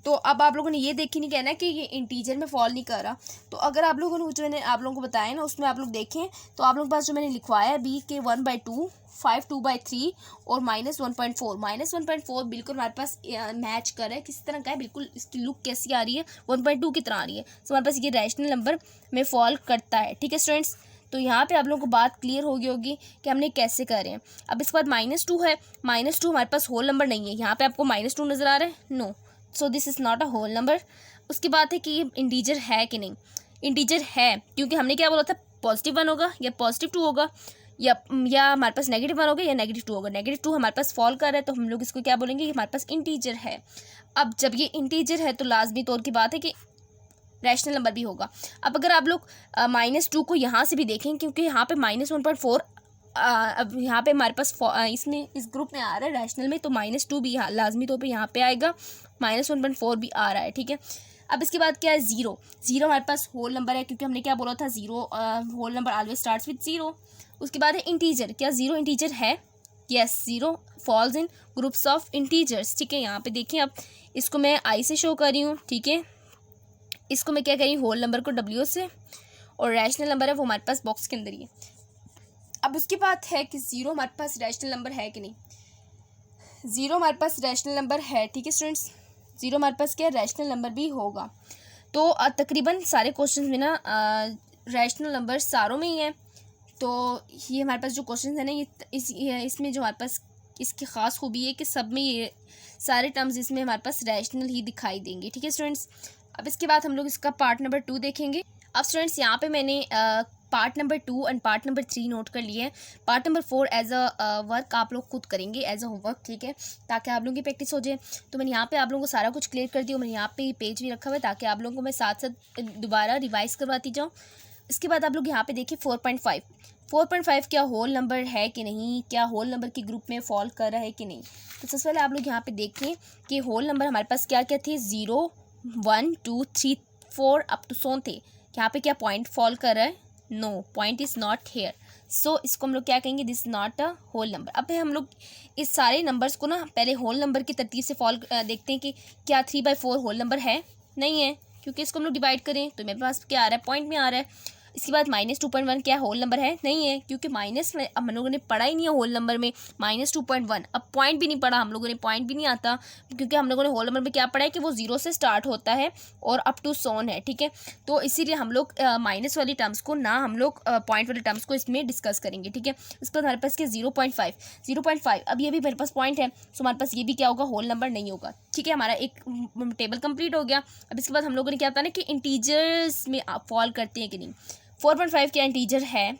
तो अब आप लोगों ने ये देख के नहीं कहना कि ये इंटीजर में फॉल नहीं कर रहा। तो अगर आप लोगों ने जो मैंने आप लोगों को बताया ना उसमें आप लोग देखें तो आप लोगों के पास जो मैंने लिखवाया है बी के 1/2, 5 2/3 और -1.4। -1.4 बिल्कुल हमारे पास मैच कर है, किस तरह का है, बिल्कुल इसकी लुक कैसी आ रही है, 1/2 की तरह आ रही है। तो हमारे पास ये रैशनल नंबर में फॉल करता है। ठीक है स्टूडेंट्स, तो यहाँ पे आप लोगों को बात क्लियर हो गई होगी कि हमने कैसे करें हैं। अब इसके बाद -2 है, -2 हमारे पास होल नंबर नहीं है। यहाँ पे आपको -2 नज़र आ रहा है, no, so this is not a whole number. उसकी बात है कि ये इंटीजर है कि नहीं, इंटीजर है क्योंकि हमने क्या बोला था, +1 होगा या +2 होगा या हमारे पास -1 होगा या -2 होगा। -2 हमारे पास फॉल कर रहा है तो हम लोग इसको क्या बोलेंगे कि हमारे पास इंटीजर है। अब जब ये इंटीजर है तो लाजमी तौर की बात है कि रैशनल नंबर भी होगा। अब अगर आप लोग -2 को यहाँ से भी देखें क्योंकि यहाँ पे -1.4 अब यहाँ पे हमारे पास इसमें इस ग्रुप में आ रहा है रैशनल में, तो -2 भी लाजमी तौर पे यहाँ पे आएगा, -1.4 भी आ रहा है। ठीक है, अब इसके बाद क्या है, ज़ीरो हमारे पास होल नंबर है क्योंकि हमने क्या बोला था, zero whole number always starts with zero. उसके बाद है इंटीजर, क्या ज़ीरो इंटीजर है, yes, zero falls in groups of integers. ठीक है, यहाँ पे देखिए अब इसको मैं आई से शो कर रही हूँ। ठीक है, इसको मैं क्या कह रही हूँ, होल नंबर को W से, और रैशनल नंबर है वो हमारे पास बॉक्स के अंदर ही है। अब उसकी बात है कि ज़ीरो हमारे पास रैशनल नंबर है कि नहीं, ज़ीरो हमारे पास रैशनल नंबर है। ठीक है स्टूडेंट्स, ज़ीरो हमारे पास क्या रैशनल नंबर भी होगा। तो तकरीबन सारे क्वेश्चन में ना रैशनल नंबर सारों में ही है। तो ये हमारे पास जो क्वेश्चन है ना ये इसमें जो हमारे पास इसकी ख़ास खूबी है कि सब में ये सारे टर्म्स इसमें हमारे पास रैशनल ही दिखाई देंगे। ठीक है स्टूडेंट्स, अब इसके बाद हम लोग इसका पार्ट नंबर 2 देखेंगे। अब स्टूडेंट्स यहाँ पे मैंने part number 2 and part number 3 note कर लिए हैं। Part number 4 as a work आप लोग खुद करेंगे एज अ होमवर्क। ठीक है, ताकि आप लोगों की प्रैक्टिस हो जाए। तो मैंने यहाँ पे आप लोगों को सारा कुछ क्लियर कर दिया, मैंने यहाँ पे पेज भी रखा हुआ है ताकि आप लोगों को मैं साथ साथ दोबारा रिवाइज करवाती जाऊँ। इसके बाद आप लोग यहाँ पे देखिए 4.5 क्या होल नंबर है कि नहीं, क्या होल नंबर के ग्रुप में फॉल कर रहा है कि नहीं। तो सबसे पहले आप लोग यहाँ पे देखें कि होल नंबर हमारे पास क्या क्या थे, 0 1 2 3 4 अप टू सोन थे। यहाँ पे क्या पॉइंट फॉल कर रहा है, no, point is not here. So इसको हम लोग क्या कहेंगे, this not a whole number. अब हम लोग इस सारे नंबर्स को ना पहले होल नंबर की तरतीब से देखते हैं कि क्या 3/4 होल नंबर है, नहीं है, क्योंकि इसको हम लोग डिवाइड करें तो मेरे पास क्या आ रहा है, पॉइंट में आ रहा है। इसके बाद -2.1 क्या होल नंबर है, नहीं है, क्योंकि माइनस में अब हम लोगों ने पढ़ा ही नहीं है होल नंबर में -2.1। अब पॉइंट भी नहीं पढ़ा हम लोगों ने, पॉइंट भी नहीं आता क्योंकि हम लोगों ने होल नंबर में क्या पढ़ा है कि वो 0 से स्टार्ट होता है और अप टू सोन है। ठीक है, तो इसीलिए हम लोग माइनस वाली टर्म्स को ना हम लोग पॉइंट वाली टर्म्स को इसमें डिस्कस करेंगे। ठीक है, उसके बाद हमारे पास क्या 0.5, अब ये भी मेरे पास पॉइंट है, सो हमारे पास ये भी क्या होगा, होल नंबर नहीं होगा। ठीक है, हमारा एक टेबल कंप्लीट हो गया। अब इसके बाद हम लोगों ने क्या बताना कि इंटीजर्स में फॉल करते हैं कि नहीं। 4.5 क्या इंटीजर है,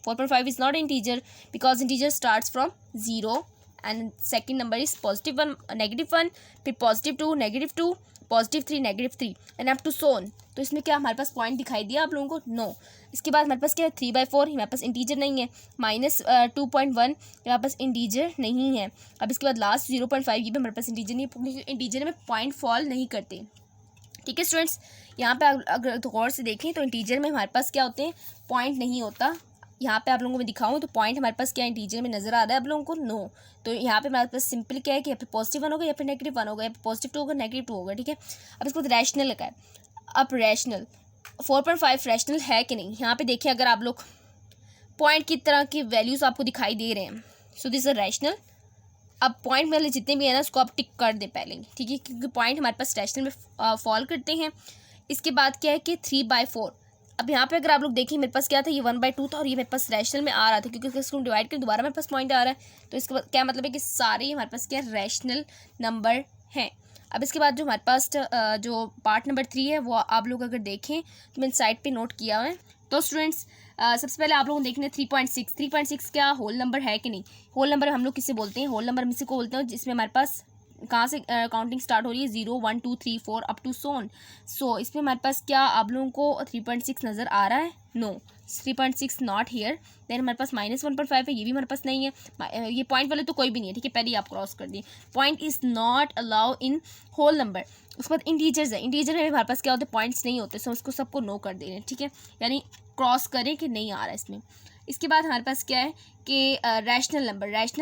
4.5 is not integer because integer starts from 0 and second number is +1 -1, फिर +2 -2 +3 -3 एंड अप टू सोन। तो इसमें क्या हमारे पास पॉइंट दिखाई दिया आप लोगों को, नो। इसके बाद हमारे पास क्या है 3/4, हमारे पास इंटीजर नहीं है। -2.1 हमारे पास इंटीजर नहीं है। अब इसके बाद लास्ट 0.5 ये भी हमारे पास इंटीजर नहीं है, इंटीजर में पॉइंट फॉल नहीं करते। ठीक है स्टूडेंट्स, यहाँ पे अगर गौर से देखें तो इंटीजर में हमारे पास क्या होते हैं, पॉइंट नहीं होता। यहाँ पे आप लोगों को मैं दिखाऊँ तो पॉइंट हमारे पास क्या इंटीजर में नज़र आ रहा है आप लोगों को, नो। तो यहाँ पे हमारे पास सिंपल क्या है कि या फिर +1 होगा या फिर -1 होगा, या फिर +2 होगा -2 होगा। ठीक है, अब इसको रैशनल का है। अब रैशनल 4.5 रैशनल है कि नहीं, यहाँ पे देखिए अगर आप लोग पॉइंट की तरह की वैल्यूज़ आपको दिखाई दे रहे हैं, सो दिस इज रैशनल। अब पॉइंट वाले जितने भी है ना उसको आप टिक कर दे पहले। ठीक है, क्योंकि पॉइंट हमारे पास रैशनल में फॉल करते हैं। इसके बाद क्या है कि 3/4। अब यहाँ पे अगर आप लोग देखें मेरे पास क्या था, ये 1/2 था और ये मेरे पास रैशनल में आ रहा था क्योंकि इसको डिवाइड कर दोबारा मेरे पास पॉइंट आ रहा है। तो इसके बाद क्या मतलब है कि सारे हमारे पास क्या रैशनल नंबर हैं। अब इसके बाद जो हमारे पास जो पार्ट नंबर 3 है वो आप लोग अगर देखें तो मैंने साइड पे नोट किया हुआ है। तो स्टूडेंट्स सबसे पहले आप लोगों को देखना है 3.6 क्या होल नंबर है कि नहीं। होल नंबर हम लोग किसे बोलते हैं, होल नंबर में से को बोलते हैं जिसमें हमारे पास कहाँ से काउंटिंग स्टार्ट हो रही है, 0 1 2 3 4 अप टू सोन। सो इसमें हमारे पास क्या आप लोगों को 3.6 नज़र आ रहा है, नो, 3.6 नॉट हियर। देन हमारे पास -1.5 है, ये भी हमारे पास नहीं है। ये पॉइंट वाले तो कोई भी नहीं है। ठीक है, पहले ही आप क्रॉस कर दिए, point is not allow in whole number. उसके बाद इंटीजर्स है, इंटीजर में हमारे पास क्या होते हैं, पॉइंट्स नहीं होते, सो उसको सबको नो कर दे रहे हैं। ठीक है, यानी क्रॉस करें कि नहीं आ रहा है इसमें। इसके बाद हमारे पास क्या है कि रैशनल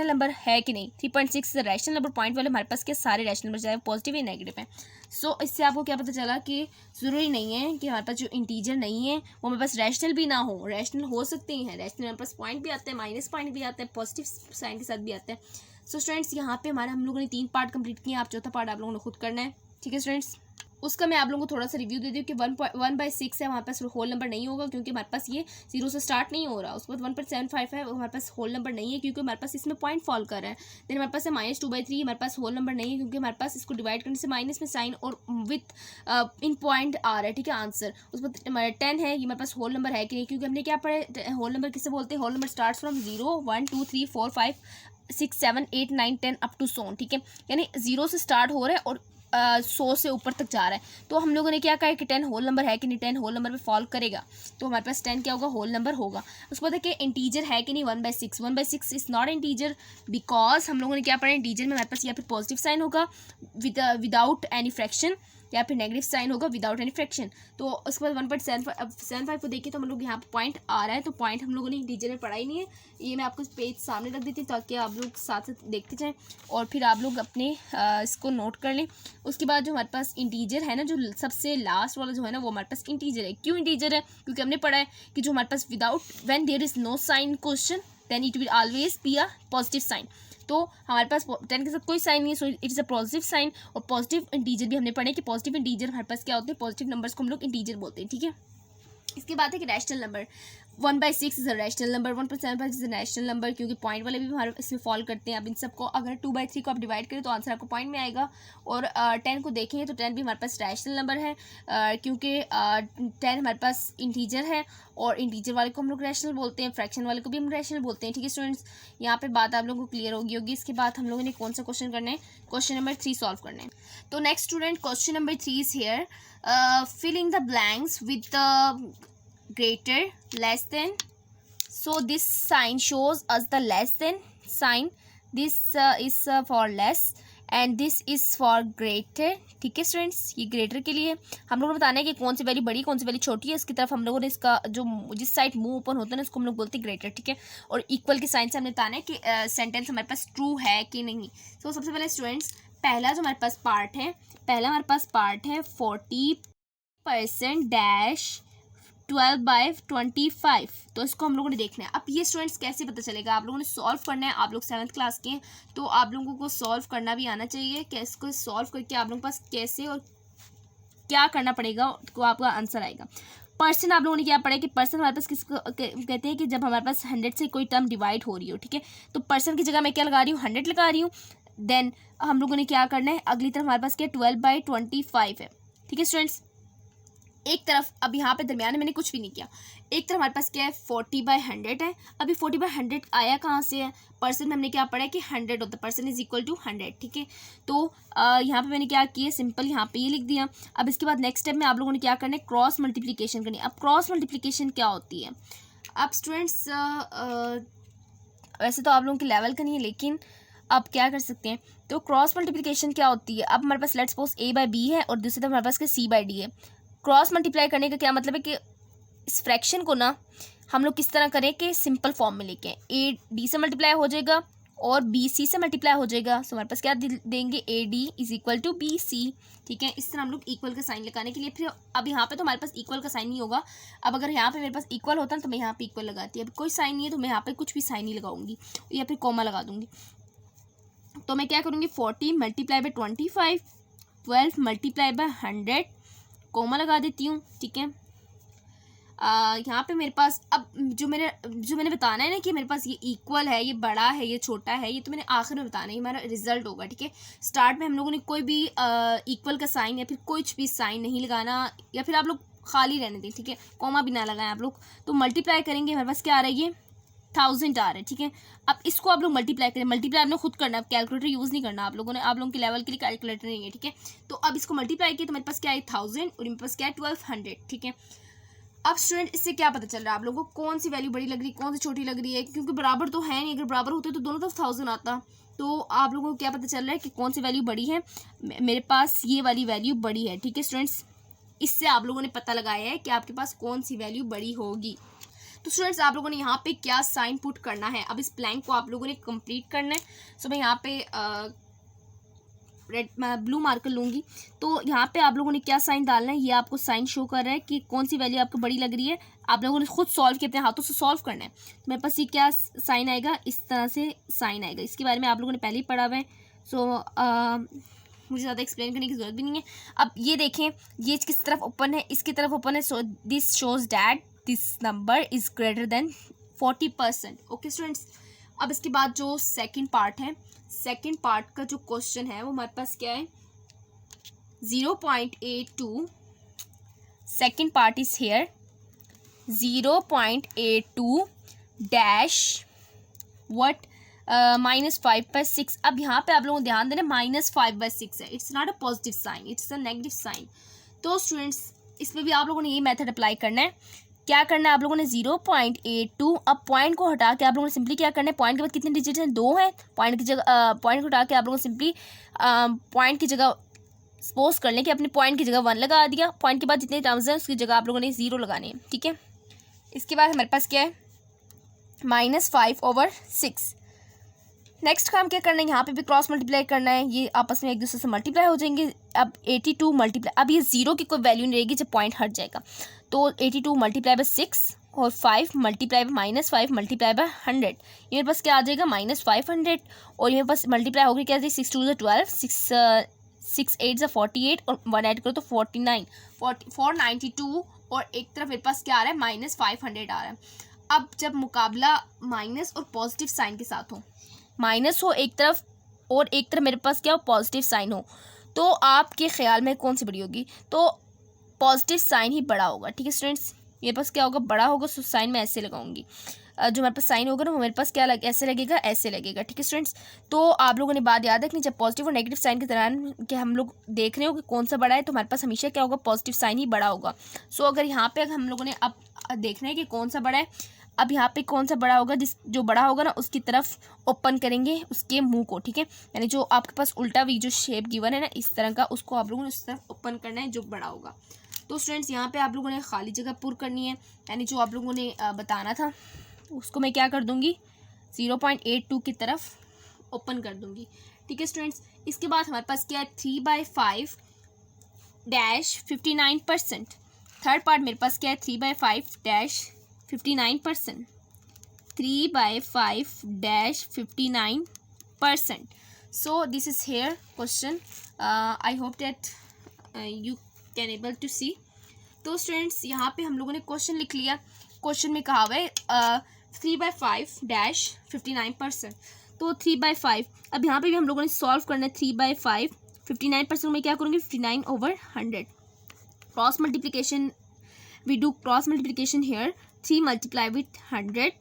नंबर है कि नहीं। 3.6 रैशनल नंबर, पॉइंट वाले हमारे पास के सारे रैशनल नंबर चाहे पॉजिटिव या नेगेटिव हैं। सो इससे आपको क्या पता चला कि ज़रूरी नहीं है कि हमारे पास जो इंटीजर नहीं है वो हमारे पास रैशनल भी ना हो, रैशनल हो सकते हैं। रैशनल हमारे पास पॉइंट भी आते हैं, माइनस पॉइंट भी आते हैं, पॉजिटिव साइन के साथ भी आते हैं। सो स्टूडेंट्स यहाँ पे हम लोगों ने 3 पार्ट कंप्लीट किए, आप चौथा पार्ट आप लोगों ने खुद करना है, ठीक है स्टूडेंट्स। उसका मैं आप लोगों को थोड़ा सा रिव्यू दे दूँ कि 1/6 है, हमारे पास होल नंबर नहीं होगा क्योंकि हमारे पास ये 0 से स्टार्ट नहीं हो रहा। उसके बाद 1.75 है, वो हमारे पास होल नंबर नहीं है क्योंकि हमारे पास इसमें पॉइंट फॉल कर रहा है। देन हमारे पास है -2/3, हमारे पास होल नंबर नहीं है क्योंकि हमारे पास इसको डिवाइड करने से माइनस में साइन और विथ इन पॉइंट आ रहा है, ठीक है आंसर। उसके बाद हमारा 10 है, ये हमारे पास होल नंबर है कि नहीं, क्योंकि हमने क्या पढ़ा, होल नंबर किससे बोलते हैं, whole number start from 0, 1 2 3 4 5 6 7 8 9 10 up to सोन, ठीक है। यानी 0 से स्टार्ट हो रहा है और 100 से ऊपर तक जा रहा है। तो हम लोगों ने क्या कहा कि 10 होल नंबर है कि नहीं, 10 होल नंबर पे फॉल करेगा तो हमारे पास 10 क्या होगा, होल नंबर होगा। उसके बाद देखिए इंटीजर है कि नहीं, 1/6 इज नॉट इंटीजर बिकॉज हम लोगों ने क्या पढ़ा, इंटीजर में हमारे पास या फिर पॉजिटिव साइन होगा विदाउट एनी फ्रैक्शन या फिर नेगेटिव साइन होगा विदाउट एनी फ्रैक्शन। तो उसके बाद 1.75 को देखिए तो हम लोग यहाँ पे पॉइंट आ रहा है, तो पॉइंट हम लोगों ने इंटीजर में पढ़ा ही नहीं है। ये मैं आपको पेज सामने रख देती हूँ ताकि आप लोग साथ साथ देखते जाएं और फिर आप लोग अपने इसको नोट कर लें। उसके बाद जो हमारे पास इंटीजर है ना, जो सबसे लास्ट वाला जो है ना, वो हमारे पास इंटीजर है। क्यों इंटीजर है, क्योंकि हमने पढ़ा है कि जो हमारे पास without when there is no sign question then it will always be a positive sign. तो हमारे पास 10 के साथ कोई साइन नहीं है, so it is a positive sign. और पॉजिटिव इंटीजर भी हमने पढ़े कि पॉजिटिव इंटीजर हमारे पास क्या होते हैं, पॉजिटिव नंबर्स को हम लोग इंटीजर बोलते हैं, ठीक है। इसके बाद है कि rational number, 1/6 is a rational number, 1.75 is a rational number क्योंकि पॉइंट वाले भी हमारे इसमें फॉल करते हैं। अब इन सबको अगर 2/3 को आप डिवाइड करें तो आंसर आपको पॉइंट में आएगा। और 10 को देखेंगे तो 10 भी हमारे पास रैशनल नंबर है क्योंकि 10 हमारे पास इंटीजर है और इंटीजर वाले को हम लोग रैशनल बोलते हैं, फ्रैक्शन वाले को भी हम रैशनल बोलते हैं, ठीक है स्टूडेंट्स। यहाँ पे बात आप लोगों को क्लियर होगी। इसके बाद हम लोगों ने कौन सा क्वेश्चन करना है, क्वेश्चन नंबर 3 सॉल्व करना है। तो next student question number 3 is here, filling the blanks with the greater, less than. So this sign shows us the less than sign. This is for less and this is for greater, ठीक है students. ये greater के लिए हम लोगों को बताना है कि कौन सी वैल्यू बड़ी कौन सी वैल्यू छोटी है। इसकी तरफ हम लोगों ने इसका जो जिस साइड मुंह ओपन होता है ना उसको हम लोग बोलते हैं ग्रेटर, ठीक है। और इक्वल के साइन से हमने बताना है कि सेंटेंस हमारे पास ट्रू है कि नहीं। तो सबसे पहले स्टूडेंट्स पहला जो हमारे पास पार्ट है, 40% डैश 12/25, तो इसको हम लोगों ने देखना है। अब ये स्टूडेंट्स कैसे पता चलेगा, आप लोगों ने सॉल्व करना है। आप लोग 7th क्लास के हैं तो आप लोगों को सॉल्व करना भी आना चाहिए कि इसको सॉल्व करके आप लोगों के पास कैसे और क्या करना पड़ेगा तो आपका आंसर आएगा। पर्सन आप लोगों ने क्या पढ़ा कि पर्सन हमारे पास किसको कहते हैं कि जब हमारे पास 100 से कोई टर्म डिवाइड हो रही हो, ठीक है। तो पर्सन की जगह मैं क्या लगा रही हूँ, 100 लगा रही हूँ। देन हम लोगों ने क्या करना है, अगली तरफ हमारे पास क्या 12/25 है, ठीक है स्टूडेंट्स। एक तरफ अब यहाँ पे दरमियान में मैंने कुछ भी नहीं किया। एक तरफ हमारे पास क्या है 40/100 है। अभी 40/100 आया कहाँ से है, पर्सन में हमने क्या पढ़ा है कि 100 होता है, पर्सन इज इक्वल टू 100, ठीक है। तो यहाँ पे मैंने क्या किया, सिंपल यहाँ पे ये लिख दिया। अब इसके बाद नेक्स्ट स्टेप में आप लोगों ने क्या करना है, क्रॉस मल्टीप्लीकेशन करनी है। अब क्रॉस मल्टीप्लीकेशन क्या होती है, अब स्टूडेंट्स वैसे तो आप लोगों के लेवल का नहीं है लेकिन आप क्या कर सकते हैं। तो क्रॉस मल्टीप्लीकेशन क्या होती है, अब हमारे पास लेट्स सपोज A/B है और दूसरी तरफ हमारे पास C/D है। क्रॉस मल्टीप्लाई करने का क्या मतलब है कि इस फ्रैक्शन को ना हम लोग किस तरह करें कि सिंपल फॉर्म में लेके AD से मल्टीप्लाई हो जाएगा और BC से मल्टीप्लाई हो जाएगा। सो हमारे पास क्या देंगे, AD is equal to BC, ठीक है। इस तरह हम लोग इक्वल का साइन लगाने के लिए, फिर अब यहाँ पे तो हमारे पास इक्वल का साइन नहीं होगा। अब अगर यहाँ पे मेरे पास इक्वल होता है तो मैं यहाँ पे इक्वल लगाती, अब कोई साइन नहीं है तो मैं यहाँ पे कुछ भी साइन नहीं लगाऊंगी या फिर कॉमा लगा दूंगी। तो मैं क्या करूँगी, 40 × 25, 12 × 100 कोमा लगा देती हूँ, ठीक है। यहाँ पे मेरे पास अब जो मैंने बताना है ना कि मेरे पास ये इक्वल है, ये बड़ा है, ये छोटा है, ये तो मैंने आखिर में बताना है, ये हमारा रिजल्ट होगा, ठीक है। स्टार्ट में हम लोगों ने कोई भी इक्वल का साइन या फिर कुछ भी साइन नहीं लगाना, या फिर आप लोग खाली रहने दें, ठीक है, कोमा भी ना लगाएं आप लोग। तो मल्टीप्लाई करेंगे, हमारे पास क्या आ रहा है, ये 1000 आ रहा है, ठीक है। अब इसको आप लोग मल्टीप्लाई करें, मल्टीप्लाई आपने खुद करना है, कैलकुलेटर यूज़ नहीं करना आप लोगों ने, आप लोगों के लेवल के लिए कैलकुलेटर नहीं है, ठीक है। तो अब इसको मल्टीप्लाई किया तो मेरे पास क्या है 1000 और मेरे पास क्या है 1200, ठीक है। अब स्टूडेंट इससे क्या पता चल रहा है आप लोगों को, कौन सी वैल्यू बड़ी लग रही है कौन सी छोटी लग रही है, क्योंकि बराबर तो है नहीं। अगर बराबर होते तो दोनों तरफ 1000 आता। तो आप लोगों को क्या पता चल रहा है कि कौन सी वैल्यू बड़ी है, मेरे पास ये वाली वैल्यू बड़ी है, ठीक है स्टूडेंट्स। इससे आप लोगों ने पता लगाया है कि आपके पास कौन सी वैल्यू बड़ी होगी। तो स्टूडेंट्स आप लोगों ने यहाँ पे क्या साइन पुट करना है, अब इस ब्लैंक को आप लोगों ने कंप्लीट करना है। सो मैं यहाँ पे ब्लू मार्कर लूँगी। तो यहाँ पे आप लोगों ने क्या साइन डालना है, ये आपको साइन शो कर रहा है कि कौन सी वैल्यू आपको बड़ी लग रही है। आप लोगों ने खुद सॉल्व किया, अपने हाथों से सॉल्व करना है। तो मेरे पास ये क्या साइन आएगा, इस तरह से साइन आएगा। इसके बारे में आप लोगों ने पहले ही पढ़ा हुआ है। सो मुझे ज़्यादा एक्सप्लेन करने की ज़रूरत भी नहीं है। अब ये देखें, ये किस तरफ ओपन है, इसकी तरफ ओपन है। So this shows that this number is greater than 40%। Okay students, अब इसके बाद जो सेकंड पार्ट है, सेकंड पार्ट का जो क्वेश्चन है वो हमारे पास क्या है, 0.82। Second part is here 0.82 dash what -5/6। अब यहाँ पे आप लोगों को ध्यान देना, -5/6 है, it's not a positive sign, it's a negative sign. तो स्टूडेंट्स इसमें भी आप लोगों ने ये मेथड अप्लाई करना है। क्या करना है आप लोगों ने, 0.82, अब पॉइंट को हटा के आप लोगों ने सिंपली क्या करना है, पॉइंट के बाद कितने डिजिट हैं, 2 हैं। पॉइंट की जगह पॉइंट को हटा के आप लोगों ने सिंपली पॉइंट की जगह सपोज कर लें कि अपने पॉइंट की जगह 1 लगा दिया। पॉइंट के बाद जितने टर्म्स हैं उसकी जगह आप लोगों ने 0 लगाने हैं, ठीक है। इसके बाद हमारे पास क्या है, -5/6। नेक्स्ट काम क्या करना है, यहाँ पे भी क्रॉस मल्टीप्लाई करना है, ये आपस में एक दूसरे से मल्टीप्लाई हो जाएंगे। अब 82 मल्टीप्लाई, अब ये 0 की कोई वैल्यू नहीं रहेगी जब पॉइंट हट जाएगा। तो 82 मल्टीप्लाई बाय 6 और 5 मल्टीप्लाई बाय -5 मल्टीप्लाई बाय 100, ये मेरे पास क्या आ जाएगा, -500। और ये मेरे पास मल्टीप्लाई होगी क्या, 6 2 12, 6 8 48 और 1 ऐड करो तो 49, 492। और एक तरफ मेरे पास क्या आ रहा है, -500 आ रहा है। अब जब मुकाबला माइनस और पॉजिटिव साइन के साथ हो, माइनस हो एक तरफ और एक तरफ मेरे पास क्या हो, पॉजिटिव साइन हो, तो आपके ख्याल में कौन सी बड़ी होगी, तो पॉजिटिव साइन ही बड़ा होगा, ठीक है स्टूडेंट्स। मेरे पास क्या होगा, बड़ा होगा, सो साइन मैं ऐसे लगाऊंगी। जो मेरे पास साइन होगा ना वो मेरे पास क्या ऐसे लगेगा, ऐसे लगेगा, ठीक है स्टूडेंट्स। तो आप लोगों ने बात याद रखनी, जब पॉजिटिव और नेगेटिव साइन के दौरान कि हम लोग देख रहे हो कि कौन सा बड़ा है, तो हमारे पास हमेशा क्या होगा, पॉजिटिव साइन ही बड़ा होगा। सो अगर यहाँ पे हम लोगों ने अब देखना है कि कौन सा बड़ा है, अब यहाँ पे कौन सा बड़ा होगा, जो बड़ा होगा ना उसकी तरफ ओपन करेंगे उसके मुंह को, ठीक है। यानी जो आपके पास उल्टा वी जो शेप गिवन है ना इस तरह का, उसको आप लोगों ने उस तरफ ओपन करना है जो बड़ा होगा। तो स्टूडेंट्स यहाँ पे आप लोगों ने खाली जगह पुर करनी है, यानी जो आप लोगों ने बताना था उसको मैं क्या कर दूँगी, 0.82 की तरफ ओपन कर दूँगी, ठीक है स्टूडेंट्स। इसके बाद हमारे पास क्या है, 3/5 डैश 59%। थर्ड पार्ट मेरे पास क्या है, 3/5 dash 59%, 3/5 dash 59%. So this is here question. I hope that you can able to see. तो स्टूडेंट्स यहाँ पे हम लोगों ने क्वेश्चन लिख लिया। क्वेश्चन में कहा हुआ है 3/5 डैश 59%। तो 3/5, अब यहाँ पे भी हम लोगों ने सॉल्व करना है। 3/5 59% में क्या करूँगी, 59/100। Cross multiplication, we do cross multiplication here. 3 multiplied with 100,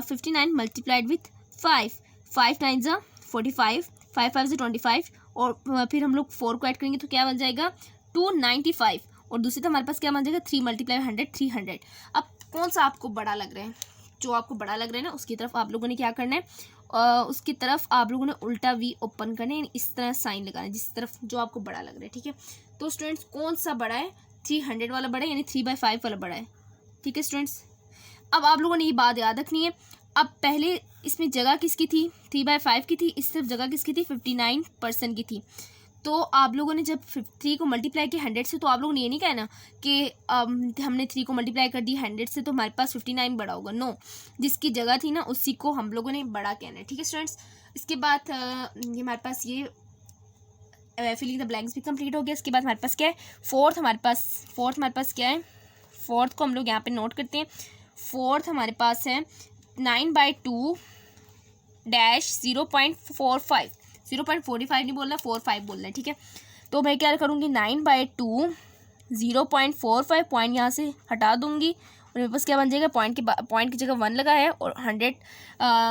59 multiplied with 5, 5 9s are 45, 5 5 से 25 और फिर हम लोग 4 को ऐड करेंगे तो क्या बन जाएगा 295। और दूसरी तरफ हमारे पास क्या बन जाएगा 3 मल्टीप्लाई 100 300। अब कौन सा आपको बड़ा लग रहा है, जो आपको बड़ा लग रहा है ना उसकी तरफ आप लोगों ने क्या करना है, उसकी तरफ आप लोगों ने उल्टा वी ओपन करना है, इस तरह साइन लगाना है जिस तरफ जो आपको बड़ा लग रहा है, ठीक है। तो स्टूडेंट्स कौन सा बड़ा है, 300 वाला बड़ा है, यानी 3/5 वाला बड़ा है, ठीक है स्टूडेंट्स। अब आप लोगों ने ये बात याद रखनी है। अब पहले इसमें जगह किसकी थी, 3/5 की थी, इस तरफ जगह किसकी थी, 59% की थी। तो आप लोगों ने जब 3 को मल्टीप्लाई किया 100 से, तो आप लोगों ने ये नहीं कहना कि हमने 3 को मल्टीप्लाई कर दी 100 से तो हमारे पास 59 बड़ा होगा। नो, जिसकी जगह थी ना उसी को हम लोगों ने बड़ा कहना है, ठीक है स्टूडेंट्स। इसके बाद ये हमारे पास ये फिलिंग द ब्लैंक्स भी कंप्लीट हो गया। इसके बाद हमारे पास क्या है, फोर्थ हमारे पास क्या है, फोर्थ को हम लोग यहाँ पे नोट करते हैं। फोर्थ हमारे पास है 9/2 डैश 0.45, 0.45 नहीं बोलना, 45 बोलना है, ठीक है। तो मैं क्या करूँगी, 9/2 0.45 पॉइंट यहाँ से हटा दूँगी और मेरे पास क्या बन जाएगा, पॉइंट की जगह 1 लगा है और 100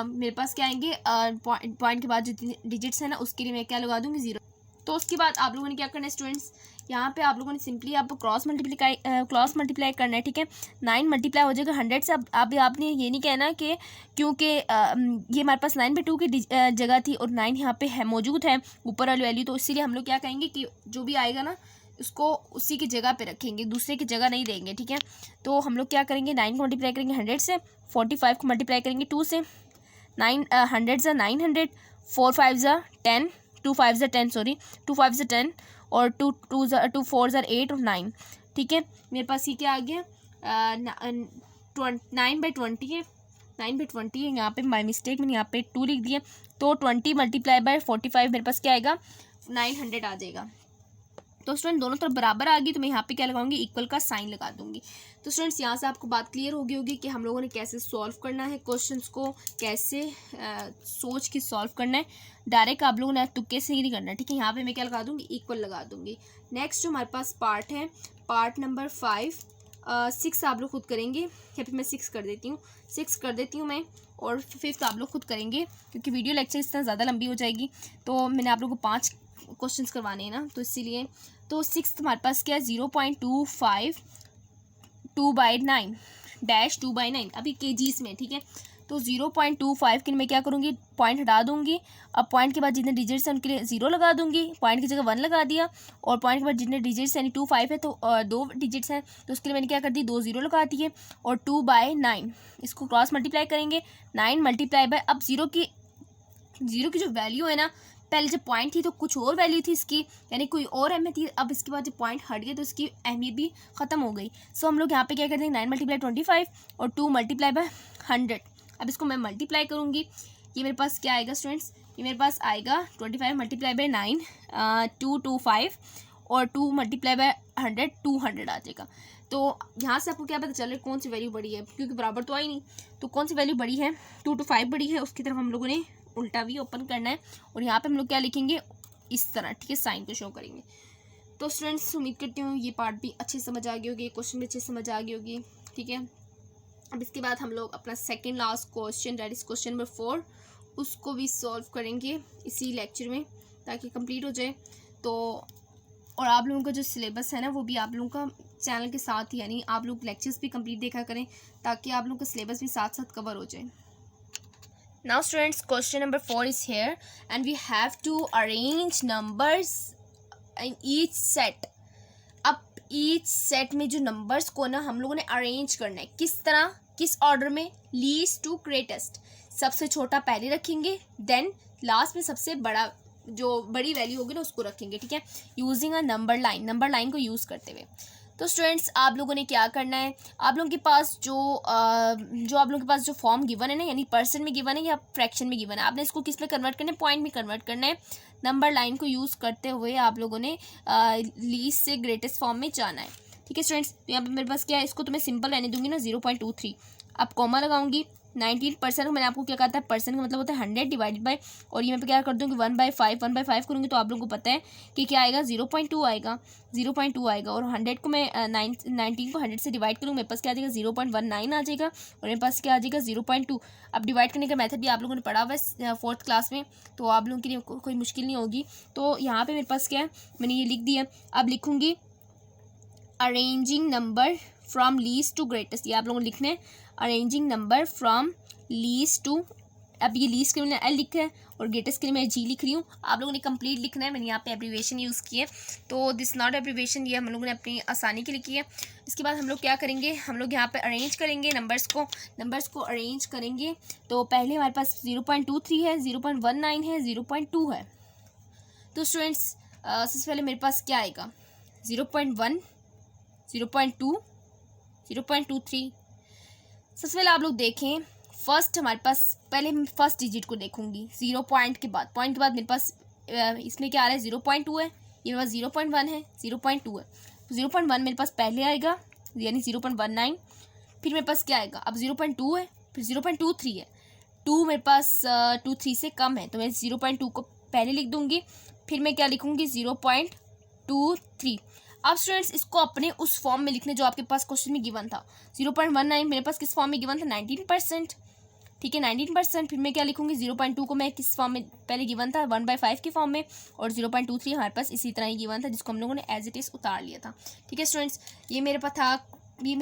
मेरे पास क्या आएंगे, पॉइंट के बाद जितनी डिजिट्स है ना उसके लिए मैं क्या लगा दूँगी 0। तो उसके बाद आप लोगों ने क्या करना है स्टूडेंट्स, यहाँ पे आप लोगों ने सिंपली आपको क्रॉस मल्टीप्लाई करना है, ठीक है। 9 मल्टीप्लाई हो जाएगा 100 से। अब आपने ये नहीं कहना कि क्योंकि ये हमारे पास 9/2 की जगह थी और 9 यहाँ पे है मौजूद है ऊपर वाली वैल्यू, तो इसीलिए हम लोग क्या कहेंगे कि जो भी आएगा ना उसको उसी की जगह पे रखेंगे, दूसरे की जगह नहीं देंगे, ठीक है। तो हम लोग क्या करेंगे, 9 को मल्टीप्लाई करेंगे 100 से, 45 को मल्टीप्लाई करेंगे 2 से, 100 ज़ा 900, 4 5 ज़ा 10, 2 5 ज़ा 10 सॉरी 2 5 ज़ा 10 और 2 4 ज़ा 8 और 9, ठीक है। मेरे पास ये क्या आ गया 9/20 है, 9/20 है। यहाँ पे बाई मिस्टेक मैंने यहाँ पे 2 लिख दिया, तो 20 मल्टीप्लाई बाय 45 मेरे पास क्या आएगा 900 आ जाएगा। तो स्टूडेंट दोनों तरफ बराबर आ गई तो मैं यहाँ पे क्या लगाऊंगी, इक्वल का साइन लगा दूंगी। तो स्टूडेंट्स यहाँ से आपको बात क्लियर हो गई होगी कि हम लोगों ने कैसे सॉल्व करना है क्वेश्चंस को, कैसे सोच के सॉल्व करना है। डायरेक्ट आप लोगों ने तुक्के से ही नहीं करना है, ठीक है। यहाँ पे मैं क्या लगा दूंगी, इक्वल लगा दूंगी। नेक्स्ट जो हमारे पास पार्ट है, पार्ट नंबर 5, 6 आप लोग खुद करेंगे। यहाँ पे मैं 6 कर देती हूँ, 6 कर देती हूँ मैं, और 5th आप लोग खुद करेंगे क्योंकि वीडियो लेक्चर इस तरह ज़्यादा लंबी हो जाएगी। तो मैंने आप लोगों को 5 क्वेश्चंस करवाने हैं ना, तो इसीलिए। तो 6th हमारे पास क्या है 0.25 2/9 डैश 2/9, अभी केजीस में, ठीक है। तो 0.25 के लिए मैं क्या करूँगी, पॉइंट हटा दूंगी। अब पॉइंट के बाद जितने डिजिट्स हैं उनके लिए 0 लगा दूंगी, पॉइंट की जगह 1 लगा दिया, और पॉइंट के बाद जितने डिजिट्स यानी 25 है तो 2 डिजिट्स हैं तो उसके लिए मैंने क्या कर दी, 2 0 लगा दिए, और 2/9 इसको क्रॉस मल्टीप्लाई करेंगे, 9 मल्टीप्लाई बाय, अब जीरो की जो वैल्यू है ना, पहले जब पॉइंट थी तो कुछ और वैल्यू थी इसकी, यानी कोई और अहमियत थी। अब इसके बाद जब पॉइंट हट गया तो इसकी अहमियत भी ख़त्म हो गई। सो हम लोग यहाँ पे क्या कर देंगे, 9 मल्टीप्लाई 25 और 2 मल्टीप्लाई बाय 100। अब इसको मैं मल्टीप्लाई करूँगी, ये मेरे पास क्या आएगा स्टूडेंट्स, ये मेरे पास आएगा 25 मल्टीप्लाई बाय 9 225 और 2 मल्टीप्लाई बाय 100 200 आ जाएगा। तो यहाँ से आपको क्या पता चल रहा है कौन सी वैल्यू बड़ी है, क्योंकि बराबर तो आई नहीं, तो कौन सी वैल्यू बड़ी है, 2 to 5 बड़ी है, उसकी तरफ हम लोगों ने उल्टा भी ओपन करना है, और यहाँ पे हम लोग क्या लिखेंगे इस तरह, ठीक है, साइन को शो करेंगे। तो स्टूडेंट्स उम्मीद करती हूँ ये पार्ट भी अच्छे समझ आ गई होगी, क्वेश्चन भी अच्छे समझ आ गई होगी, ठीक है। अब इसके बाद हम लोग अपना second last question, that is question number 4, उसको भी सॉल्व करेंगे इसी लेक्चर में ताकि कंप्लीट हो जाए। तो और आप लोगों का जो सिलेबस है ना वो भी आप लोगों का चैनल के साथ ही, यानी आप लोग लेक्चर्स भी कंप्लीट देखा करें ताकि आप लोगों का सिलेबस भी साथ साथ कवर हो जाए। Now students, question number 4 is here and we have to arrange numbers in each set. अब each set में जो numbers को ना हम लोगों ने arrange करना है, किस तरह, किस order में, least to greatest। सबसे छोटा पहले रखेंगे, then लास्ट में सबसे बड़ा जो बड़ी वैल्यू होगी ना उसको रखेंगे, ठीक है, यूजिंग अ नंबर लाइन को यूज़ करते हुए। तो स्टूडेंट्स आप लोगों ने क्या करना है, आप लोगों के पास जो आप लोगों के पास जो फॉर्म गिवन है ना, यानी परसेंट में गिवन है या फ्रैक्शन में गिवन है, आपने इसको किस में कन्वर्ट करना है, पॉइंट में कन्वर्ट करना है। नंबर लाइन को यूज़ करते हुए आप लोगों ने लीस्ट से ग्रेटेस्ट फॉर्म में जाना है, ठीक है स्टूडेंट्स। तो यहाँ पे मेरे पास क्या है, इसको तो मैं सिंपल रहने दूंगी ना 0.23, अब कॉमा लगाऊंगी। 19% मैंने आपको क्या कहा था, परसेंट का मतलब होता है 100 डिवाइडेड बाय, और ये मैं क्या कर दूँगी 1/5 करूँगी तो आप लोगों को पता है कि क्या आएगा 0.2 आएगा, 0.2 आएगा। और 100 को मैं 19 को 100 से डिवाइड करूँगी, मेरे पास क्या आ जाएगा 0.19 आ जाएगा, और मेरे पास क्या आ जाएगा 0.2। अब डिवाइड करने का मेथड भी आप लोगों ने पढ़ा हुआ है 4th क्लास में, तो आप लोगों के लिए कोई मुश्किल नहीं होगी। तो यहाँ पर मेरे पास क्या है, मैंने ये लिख दिया। अब लिखूँगी arranging number from least to greatest, ये आप लोगों ने लिखना है, arranging number from least to, अब ये लीस्ट के लिए मैंने एल लिखा है और ग्रेटेस्ट के लिए मैं जी लिख रही हूँ। आप लोगों ने कंप्लीट लिखना है, मैंने यहाँ पे एब्रीवेशन यूज़ की है, तो दिस नॉट एब्रीवेशन, ये हम लोगों ने अपनी आसानी के लिए की है। इसके बाद हम लोग क्या करेंगे, हम लोग यहाँ पे अरेंज करेंगे नंबर्स को अरेंज करेंगे। तो पहले हमारे पास 0.23 है, 0.19 है, 0.2 है। तो स्टूडेंट्स सबसे पहले मेरे पास क्या आएगा 0.1, 0.2, 0.23। सबसे पहले आप लोग देखें, फर्स्ट हमारे पास, पहले हम फर्स्ट डिजिट को देखूंगी, 0 पॉइंट के बाद मेरे पास इसमें क्या आ रहा है 0.2 है, ये मेरे पास 0.1 है, 0.2 है। 0.1 मेरे पास पहले आएगा यानी 0.19, फिर मेरे पास क्या आएगा, अब 0.2 है, फिर 0.23 है, 2 मेरे पास 23 से कम है तो मैं 0.2 को पहले लिख दूंगी, फिर मैं क्या लिखूंगी 0.23। अब स्टूडेंट्स इसको अपने उस फॉर्म में लिखने जो आपके पास क्वेश्चन में गिवन था। 0.19 मेरे पास किस फॉर्म में गिवन था, 19%, ठीक है 19%। फिर मैं क्या लिखूंगी 0.2 को मैं किस फॉर्म में पहले गिवन था 1/5 के फॉर्म में, और 0.23 हमारे पास इसी तरह ही गिवन था जिसको हम लोगों ने एज इट इज़ उतार लिया था, ठीक है स्टूडेंट्स। ये मेरे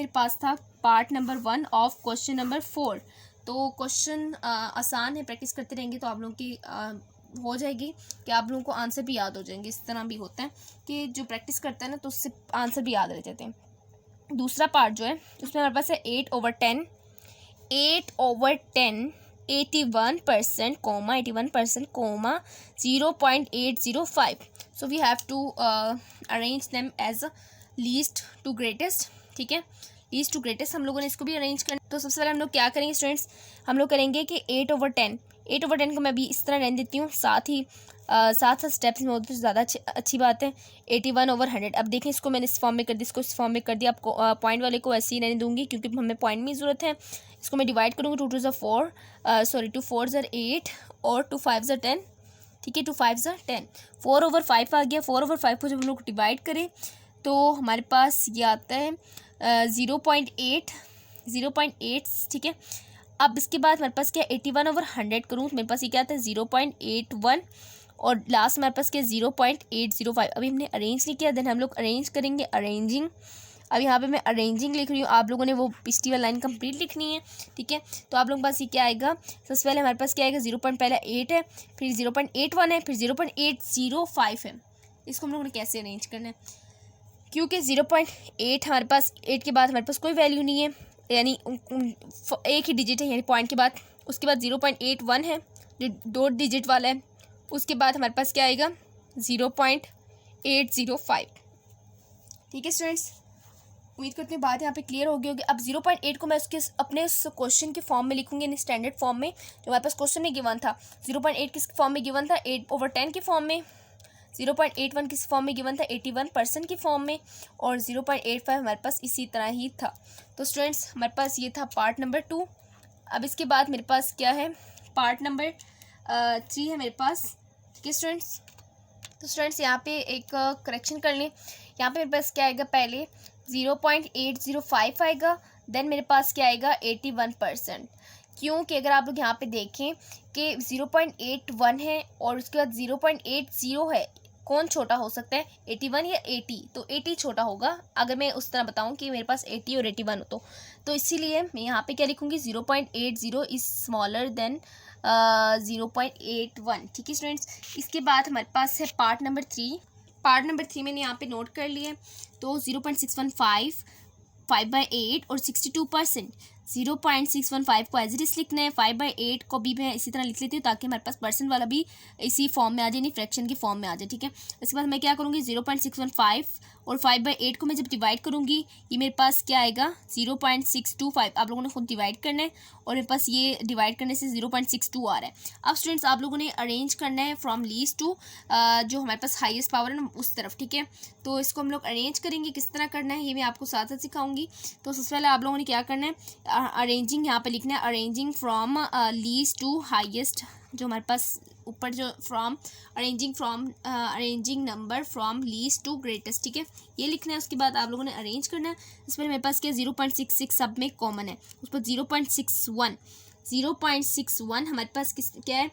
पास था part number 1 of question number 4। तो क्वेश्चन आसान है, प्रैक्टिस करते रहेंगे तो आप लोगों की हो जाएगी कि आप लोगों को आंसर भी याद हो जाएंगे। इस तरह भी होता है कि जो प्रैक्टिस करता है ना तो उससे आंसर भी याद रह जाते हैं। दूसरा पार्ट जो है उसमें हमारे पास है 8/10, 8/10 81% comma 81% comma 0.805. So we have to arrange them as least to greatest, ठीक है। लीस्ट टू ग्रेटेस्ट हम लोगों ने इसको भी अरेंज करना। तो सबसे पहले हम लोग क्या करेंगे स्टूडेंट्स, हम लोग करेंगे कि 8/10 को मैं अभी इस तरह रहने देती हूँ, साथ ही साथ स्टेप्स में होते तो ज़्यादा अच्छी बात है। 81/100 अब देखें, इसको मैंने इस फॉर्म में कर दिया, इसको इस फॉर्म में कर दिया। आपको पॉइंट वाले को ऐसे ही रहने दूंगी क्योंकि हमें पॉइंट में ज़रूरत है। इसको मैं डिवाइड करूँगी, 2 2 4 2 4 8 और 2 5 10, ठीक है। 2 5 10, 4/5 आ गया। 4/5 को जब हम लोग डिवाइड करें तो हमारे पास ये आता है 0.8, ठीक है। अब इसके बाद हमारे पास क्या 81/100 करूँ तो मेरे पास ये क्या आता है 0.81 और लास्ट हमारे पास क्या 0.805। अभी हमने अरेंज नहीं किया, देन हम लोग अरेंज करेंगे, अरेंजिंग। अब यहाँ पे मैं अरेंजिंग लिख रही हूँ, आप लोगों ने वो पिछली वाली लाइन कंप्लीट लिखनी है, ठीक है। तो आप लोगों के पास ये क्या आएगा, सबसे पहले हमारे पास क्या आएगा 0.8 है, फिर 0.81 है, फिर 0.805 है। इसको हम लोगों ने कैसे अरेंज करना है, क्योंकि 0.8 हमारे पास 8 के बाद हमारे पास कोई वैल्यू नहीं है, यानी एक ही डिजिट है यानी पॉइंट के बाद। उसके बाद 0.81 है जो 2 डिजिट वाला है। उसके बाद हमारे पास क्या आएगा 0.805, ठीक है स्टूडेंट्स। उम्मीद करती हूँ बात यहाँ पे क्लियर हो गई होगी। अब 0.8 को मैं उसके अपने क्वेश्चन के फॉर्म में लिखूंगी, यानी स्टैंडर्ड फॉर्म में जो हमारे पास क्वेश्चन में गिवन था। 0.8 किस फॉर्म में गिवन था, 8/10 के फॉर्म में। 0.81 किस फॉर्म में गिवन था, 81% की फॉर्म में। और 0.85 हमारे पास इसी तरह ही था। तो स्टूडेंट्स हमारे पास ये था पार्ट नंबर 2। अब इसके बाद मेरे पास क्या है, पार्ट नंबर 3 है मेरे पास, ठीक है स्टूडेंट्स। तो स्टूडेंट्स यहाँ पे एक करेक्शन कर लें। यहाँ पे मेरे पास क्या आएगा, पहले 0.805 आएगा, देन मेरे पास क्या आएगा 81%। क्योंकि अगर आप लोग यहाँ पे देखें कि 0.81 है और उसके बाद 0.80 है, कौन छोटा हो सकता है, 81 या 80? तो 80 छोटा होगा अगर मैं उस तरह बताऊं कि मेरे पास 80 और 81 हो तो इसीलिए मैं यहाँ पे क्या लिखूंगी 0.80 इज स्मॉलर देन 0.81, ठीक है स्टूडेंट्स। इसके बाद हमारे पास है पार्ट नंबर 3। पार्ट नंबर 3 मैंने यहाँ पे नोट कर लिया। तो 0.615, 5/8 और 62%। 0.615 को एज इट इज लिखना है, 5/8 को भी मैं इसी तरह लिख लेती हूँ ताकि हमारे पास परसेंट वाला भी इसी फॉर्म में आ जाए, नहीं फ्रैक्शन की फॉर्म में आ जाए, ठीक है। इसके बाद मैं क्या करूँगी 0.615 और 5/8 को मैं जब डिवाइड करूँगी ये मेरे पास क्या आएगा 0.625। आप लोगों ने खुद डिवाइड करना है और मेरे पास ये डिवाइड करने से 0.62 आ रहा है। अब स्टूडेंट्स आप लोगों ने अरेंज करना है फ्रॉम लीस्ट टू जो हमारे पास हाईएस्ट पावर है ना उस तरफ, ठीक है। तो इसको हम लोग अरेंज करेंगे, किस तरह करना है ये मैं आपको साथ साथ सिखाऊंगी। तो सबसे पहले आप लोगों ने क्या करना है, अरेंजिंग यहाँ पे लिखना है, arranging from least to highest, जो हमारे पास ऊपर जो arranging number from least to greatest, ठीक है, ये लिखना है। उसके बाद आप लोगों ने अरेंज करना है। इसमें मेरे पास क्या 0.66 सब में कॉमन है, उस पर 0.61 हमारे पास क्या है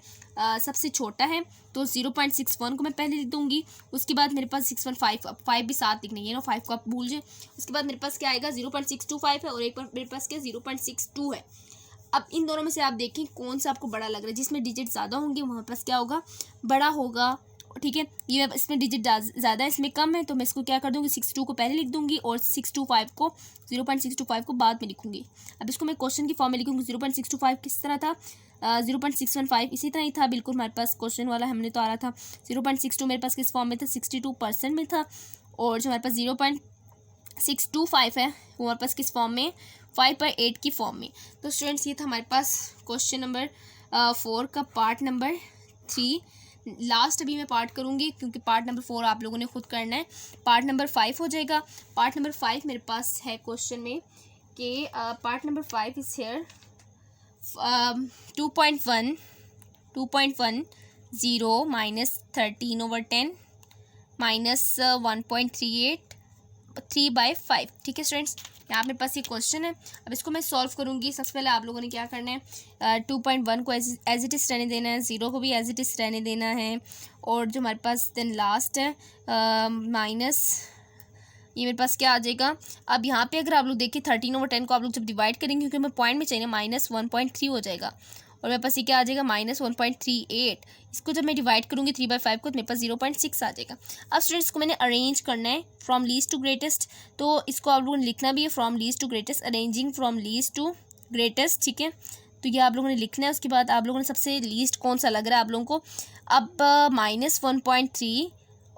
सबसे छोटा है। तो 0.61 को मैं पहले लिख दूंगी। उसके बाद मेरे पास 615, अब 5 भी साथ लिखना है, 5 को आप भूल जाए। उसके बाद मेरे पास क्या आएगा 0.625 है और एक बार मेरे पास क्या 0.62 है। अब इन दोनों में से आप देखें कौन सा आपको बड़ा लग रहा है, जिसमें डिजिट ज़्यादा होंगे वहाँ पास क्या होगा बड़ा होगा, ठीक है। ये इसमें डिजिट ज़्यादा है, इसमें कम है, तो मैं इसको क्या कर दूँगी 62 को पहले लिख दूँगी और 0.625 को बाद में लिखूँगी। अब इसको मैं क्वेश्चन की फॉर्म में लिखूँगी। 0.625 किस तरह था, 0.615 इसी तरह ही था बिल्कुल, हमारे पास क्वेश्चन वाला हमने तो आ रहा था। 0.62 मेरे पास किस फॉर्म में था 62% में था। और जो हमारे पास 0.625 है वो हमारे पास किस फॉर्म में 5/8 की फॉर्म में। तो स्टूडेंट्स ये था हमारे पास क्वेश्चन नंबर 4 का पार्ट नंबर 3। लास्ट अभी मैं पार्ट करूँगी क्योंकि पार्ट नंबर 4 आप लोगों ने खुद करना है, पार्ट नंबर 5 हो जाएगा। पार्ट नंबर 5 मेरे पास है क्वेश्चन में कि पार्ट नंबर 5 इज हेयर 2.10 -13/10 -1.38 3/5, ठीक है स्टूडेंट्स। यहाँ मेरे पास ये क्वेश्चन है। अब इसको मैं सॉल्व करूँगी। सबसे पहले आप लोगों ने क्या करना है 2.1 को एज इट इज़ रहने देना है, 0 को भी एज इट इज़ रहने देना है, और जो हमारे पास देन लास्ट है माइनस ये मेरे पास क्या आ जाएगा। अब यहाँ पे अगर आप लोग देखिए 13/10 को आप लोग जब डिवाइड करेंगे क्योंकि हमें पॉइंट में चाहिए -1.3 हो जाएगा, और मेरे पास ये क्या आ जाएगा -1.38। इसको जब मैं डिवाइड करूँगी 3/5 को तो मेरे पास 0.6 आ जाएगा। अब स्टूडेंट्स को मैंने अरेंज करना है फ्रॉम लीस्ट टू ग्रेटेस्ट, तो इसको आप लोगों ने लिखना भी है from least to greatest, arranging from least to greatest, ठीक है। तो ये आप लोगों ने लिखना है। उसके बाद आप लोगों ने सबसे लीस्ट कौन सा लग रहा है आप लोगों को, अब -1.3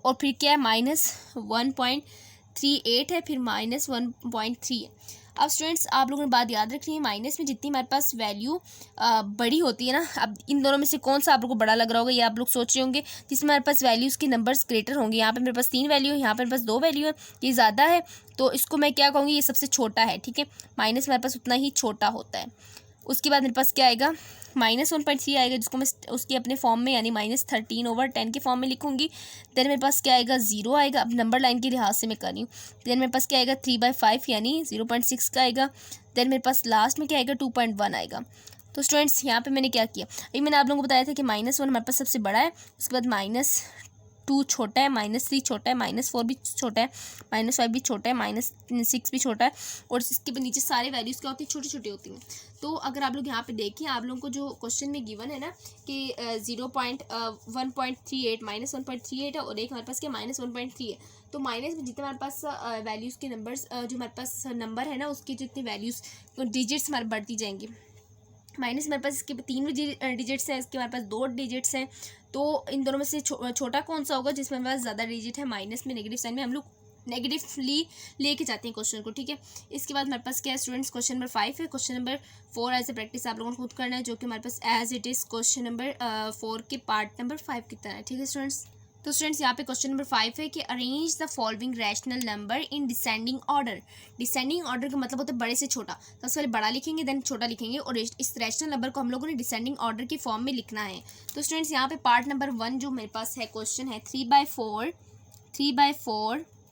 और फिर क्या है -1.38 है, फिर -1.3 है। अब स्टूडेंट्स आप लोगों ने बात याद रखनी है, माइनस में जितनी हमारे पास वैल्यू बड़ी होती है ना, अब इन दोनों में से कौन सा आप लोगों को बड़ा लग रहा होगा, ये आप लोग सोच रहे होंगे जिसमें हमारे पास वैल्यूज़ के नंबर्स ग्रेटर होंगे। यहाँ पे मेरे पास 3 वैल्यू है, यहाँ पे मेरे पास 2 वैल्यू है, ये ज़्यादा है, तो इसको मैं क्या कहूँगी, ये सबसे छोटा है, ठीक है। माइनस मेरे पास उतना ही छोटा होता है। उसके बाद मेरे पास क्या आएगा, -1.3 आएगा, जिसको मैं उसके अपने फॉर्म में यानी -13/10 के फॉर्म में लिखूंगी। देन मेरे पास क्या आएगा, 0 आएगा, अब नंबर लाइन के लिहाज से मैं कर रही हूँ। देन मेरे पास क्या आएगा 3/5 यानी 0.6 का आएगा। देन मेरे पास लास्ट में क्या आएगा 2.1 आएगा। तो स्टूडेंट्स यहाँ पे मैंने क्या किया, अभी मैंने आप लोगों को बताया था कि -1 हमारे पास सबसे बड़ा है, उसके बाद -2 छोटा है, -3 छोटा है, -4 भी छोटा है, -5 भी छोटा है, -6 भी छोटा है, और इसके नीचे सारे वैल्यूज़ क्या होती हैं, छोटी छोटी होती हैं। तो अगर आप लोग यहाँ पे देखें, आप लोगों को जो क्वेश्चन में गिवन है ना कि 1.38 -1.38 है, और एक हमारे पास क्या -1.3 है, तो माइनस में जितने हमारे पास वैल्यूज़ के नंबर्स जो हमारे पास नंबर है ना, उसकी जितनी वैल्यूज़ डिजिट्स हमारे बढ़ती जाएंगी। माइनस मेरे पास इसके 3 डिजिट्स हैं, इसके हमारे पास 2 डिजिट्स हैं, तो इन दोनों में से छोटा कौन सा होगा जिसमें हमारे पास ज़्यादा डिजिट है, माइनस में नेगेटिव साइन में हम लोग नेगेटिवली लेके जाते हैं क्वेश्चन को, ठीक है। इसके बाद हमारे पास क्या है स्टूडेंट्स, क्वेश्चन नंबर 5 है। Question number 4 as a practice आप लोगों को खुद करना है, जो कि हमारे पास as it is question number 4 के पार्ट नंबर 5 की तरह है, ठीक है स्टूडेंट्स। तो स्टूडेंट्स यहाँ पे क्वेश्चन नंबर 5 है कि arrange the following rational number in descending order. Descending order का मतलब होता है बड़े से छोटा, तो सबसे पहले बड़ा लिखेंगे देन छोटा लिखेंगे, और इस रैशनल नंबर को हम लोगों ने डिसेंडिंग ऑर्डर की फॉर्म में लिखना है। तो स्टूडेंट्स यहाँ पे पार्ट नंबर 1 जो मेरे पास है क्वेश्चन है 3/4,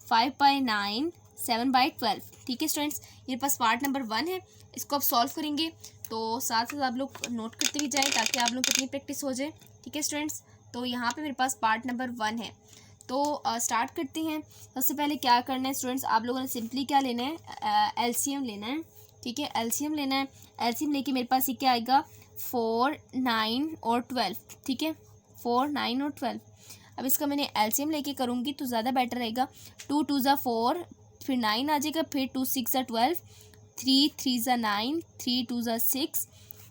5/9, 7/12, ठीक है स्टूडेंट्स, मेरे पास पार्ट नंबर 1 है। इसको आप सॉल्व करेंगे तो साथ साथ आप लोग नोट करते भी जाएँ ताकि आप लोग को इतनी प्रैक्टिस हो जाए, ठीक है स्टूडेंट्स। तो यहाँ पे मेरे पास पार्ट नंबर 1 है, तो स्टार्ट करते हैं। सबसे पहले क्या करना है स्टूडेंट्स, आप लोगों ने सिंपली क्या लेना है, एलसीएम लेना है, ठीक है, एलसीएम लेना है। एलसीएम लेके मेरे पास ये क्या आएगा 4, 9 और 12, ठीक है, 4, 9 और 12। अब इसका मैंने एलसीएम लेके करूँगी तो ज़्यादा बेटर रहेगा। 2 2 ज़ा 4, फिर 9 आ जाएगा, फिर 2 6 ज़ा 12, 3 3 ज़ा 9, 3 2 ज़ा 6,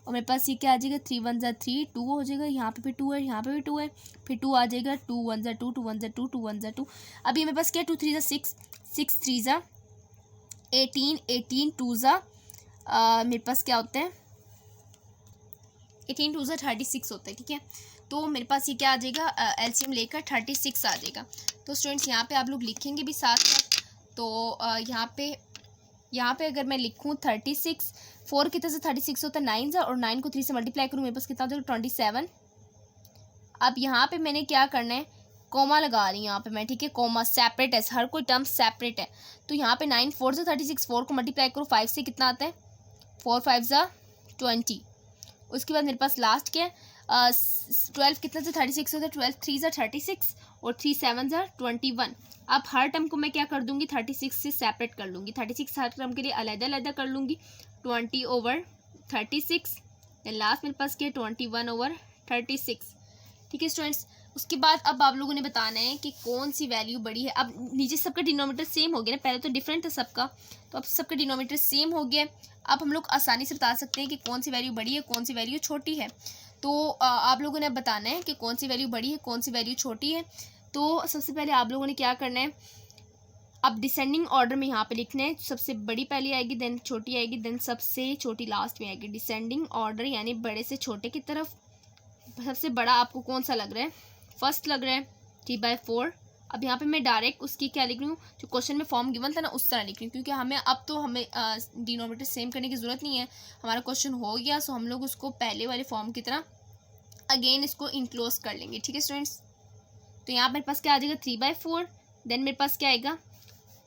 और मेरे पास ये क्या आ जाएगा 3 1 ज़ा 3, 2 हो जाएगा, यहाँ पे भी 2 है, यहाँ पे भी 2 है, फिर 2 आ जाएगा, 2 1 ज़ा 2, 2 1 ज़ा 2, 2 1 ज़ा 2। अब ये मेरे पास क्या है 2 3 ज़ा 6, 6 3 ज़ा 18, 18 2 ज़ा मेरे पास क्या होता है 18 2 ज़ा 36 होता है, ठीक है। तो मेरे पास ये क्या आ जाएगा एलसीएम लेकर 36 आ जाएगा। तो स्टूडेंट्स यहाँ पे आप लोग लिखेंगे भी साथ साथ, तो यहाँ पे अगर मैं लिखूँ 36, 4 की तरह से 36 होता है 9 सा, और 9 को 3 से मल्टीप्लाई करूँ मेरे पास कितना हो जाएगा 27। अब यहाँ पे मैंने क्या करना है, कोमा लगा रही हूँ यहाँ पे मैं, ठीक है, कोमा सेपरेट है, हर कोई टर्म सेपरेट है। तो यहाँ पे 9 4 से 36, 4 को मल्टीप्लाई करो 5 से कितना आता है 4 5 सा 20। उसके बाद मेरे पास लास्ट क्या है 12 कितना से 36 होता है 12 3 सा 36 और 3 7 सा 21। अब हर टर्म को मैं क्या कर दूंगी 36 से सेपरेट कर लूँगी, 36 हर टर्म के लिए अलग-अलग कर लूँगी, 20/36। देन लास्ट मेरे पास क्या 21/36, ठीक है स्टूडेंट्स। उसके बाद अब आप लोगों ने बताना है कि कौन सी वैल्यू बड़ी है। अब नीचे सबका डिनोमीटर सेम हो गया ना, पहले तो डिफरेंट था सबका, तो अब सबका डिनोमीटर सेम हो गया। अब हम लोग आसानी से बता सकते हैं कि कौन सी वैल्यू बड़ी है कौन सी वैल्यू छोटी है। तो आप लोगों ने बताना है कि कौन सी वैल्यू बड़ी है कौन सी वैल्यू छोटी है। तो सबसे पहले आप लोगों ने क्या करना है, अब डिसेंडिंग ऑर्डर में यहाँ पे लिखना है, सबसे बड़ी पहली आएगी देन छोटी आएगी देन सबसे छोटी लास्ट में आएगी। डिसेंडिंग ऑर्डर यानी बड़े से छोटे की तरफ। सबसे बड़ा आपको कौन सा लग रहा है, फर्स्ट लग रहा है 3/4। अब यहाँ पे मैं डायरेक्ट उसकी क्या लिख रही हूँ, जो क्वेश्चन में फॉर्म गिवन था ना उस तरह लिख रही हूँ, क्योंकि हमें डिनोमीटर सेम करने की ज़रूरत नहीं है, हमारा क्वेश्चन हो गया, सो हम लोग उसको पहले वाले फॉर्म की तरह अगेन इसको इनक्लोज कर लेंगे, ठीक है स्टूडेंट्स। तो यहाँ मेरे पास क्या आ जाएगा 3/4, देन मेरे पास क्या आएगा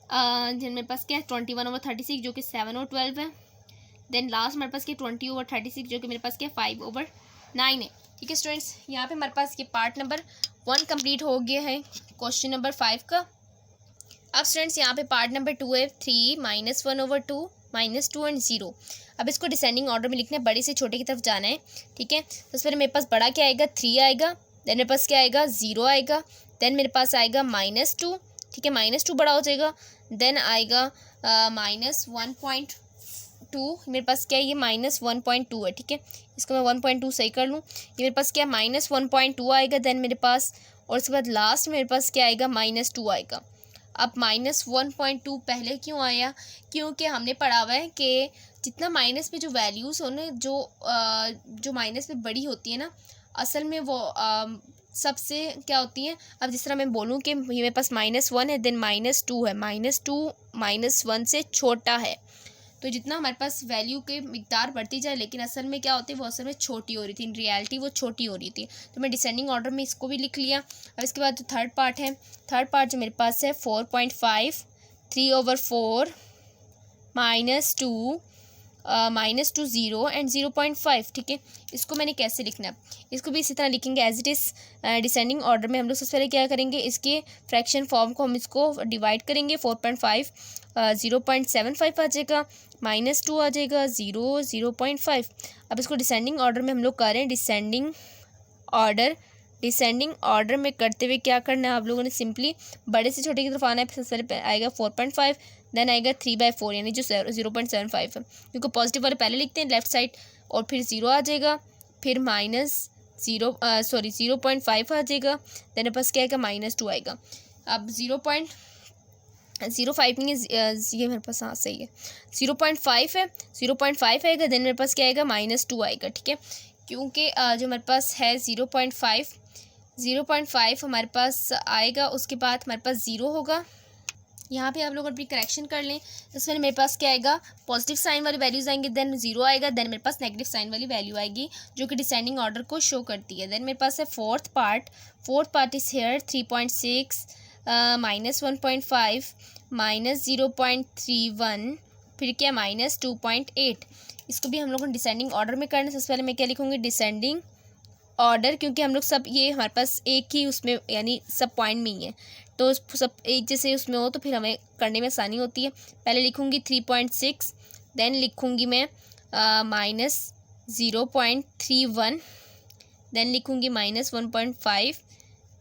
देन मेरे पास क्या है 21/36 जो कि 7/12 है, देन लास्ट मेरे पास क्या 20/36 जो कि मेरे पास क्या 5/9 है, ठीक है स्टूडेंट्स। यहाँ पे हमारे पास ये पार्ट नंबर 1 कंप्लीट हो गया है क्वेश्चन नंबर 5 का। अब स्टूडेंट्स यहाँ पे पार्ट नंबर 2 है 3 - 1/2 -2 एंड 0। अब इसको डिसेंडिंग ऑर्डर में लिखना है, बड़े से छोटे की तरफ जाना है, ठीक है। तो सबसे पहले मेरे पास बड़ा क्या आएगा, 3 आएगा, देन मेरे पास क्या आएगा, 0 आएगा, देन मेरे पास आएगा -2, ठीक है, -2 बड़ा हो जाएगा, देन आएगा -1.2, मेरे पास क्या है, ये -1.2 है, ठीक है, इसको मैं 1.2 सही कर लूँ। ये मेरे पास क्या है, -1.2 आएगा, देन मेरे पास, और उसके बाद लास्ट मेरे पास क्या आएगा, -2 आएगा। अब -1.2 पहले क्यों आया, क्योंकि हमने पढ़ा हुआ है कि जितना माइनस पे जो वैल्यूज़ हो ना, जो माइनस पे बड़ी होती है ना, असल में वो सबसे क्या होती हैं। अब जिस तरह मैं बोलूँ कि मेरे पास -1 है, देन -2 है, -2 -1 से छोटा है, तो जितना हमारे पास वैल्यू के मिकदार बढ़ती जाए, लेकिन असल में क्या होती है, वो असल में छोटी हो रही थी, इन रियलिटी वो छोटी हो रही थी। तो मैं डिसेंडिंग ऑर्डर में इसको भी लिख लिया। अब इसके बाद जो थर्ड पार्ट है, थर्ड पार्ट जो मेरे पास है 4.5, 3/4 -2 -2 0 एंड 0.5, ठीक है। इसको मैंने कैसे लिखना है, इसको भी इसी तरह लिखेंगे as it is. Descending order में हम लोग सबसे पहले क्या करेंगे, इसके फ्रैक्शन फॉर्म को हम इसको डिवाइड करेंगे। 4.5 0.75 आ जाएगा, -2 आ जाएगा, 0 0.5। अब इसको डिसेंडिंग ऑर्डर में हम लोग कर रहे हैं। डिसेंडिंग ऑर्डर में करते हुए क्या करना है आप लोगों ने, सिंपली बड़े से छोटे की तरफ आना है। सबसे पहले आएगा 4.5, देन आएगा 3/4, यानी जो 0.75 है, क्योंकि पॉजिटिव वाले पहले लिखते हैं लेफ्ट साइड, और फिर 0 आ जाएगा, फिर -0.5 आ जाएगा, देन मेरे पास क्या आएगा, -2 आएगा। अब 0.05 नहीं है, ये मेरे पास, हाँ सही है, 0.5 है, 0.5 आएगा, देन मेरे पास क्या आएगा, -2 आएगा, ठीक है। क्योंकि जो मेरे पास है 0.5 हमारे पास आएगा, उसके बाद हमारे पास 0 होगा। यहाँ पे आप लोग अपनी करेक्शन कर लें। इसमें मेरे पास क्या आएगा, पॉजिटिव साइन वाली वैल्यूज़ आएंगे, देन 0 आएगा, देन मेरे पास नेगेटिव साइन वाली वैल्यू आएगी, जो कि डिसेंडिंग ऑर्डर को शो करती है। देन मेरे पास है फोर्थ पार्ट इज़ हेयर 3.6 -1.5 -0.31, फिर क्या -2.8। इसको भी हम लोगों ने डिसेंडिंग ऑर्डर में करना है। सबसे पहले मैं क्या लिखूँगी, डिसेंडिंग ऑर्डर, क्योंकि हम लोग सब ये हमारे पास एक ही उसमें, यानी सब पॉइंट में ही है, तो सब एक जैसे उसमें हो तो फिर हमें करने में आसानी होती है। पहले लिखूँगी 3.6, देन लिखूँगी मैं -0.31, देन लिखूँगी -1.5,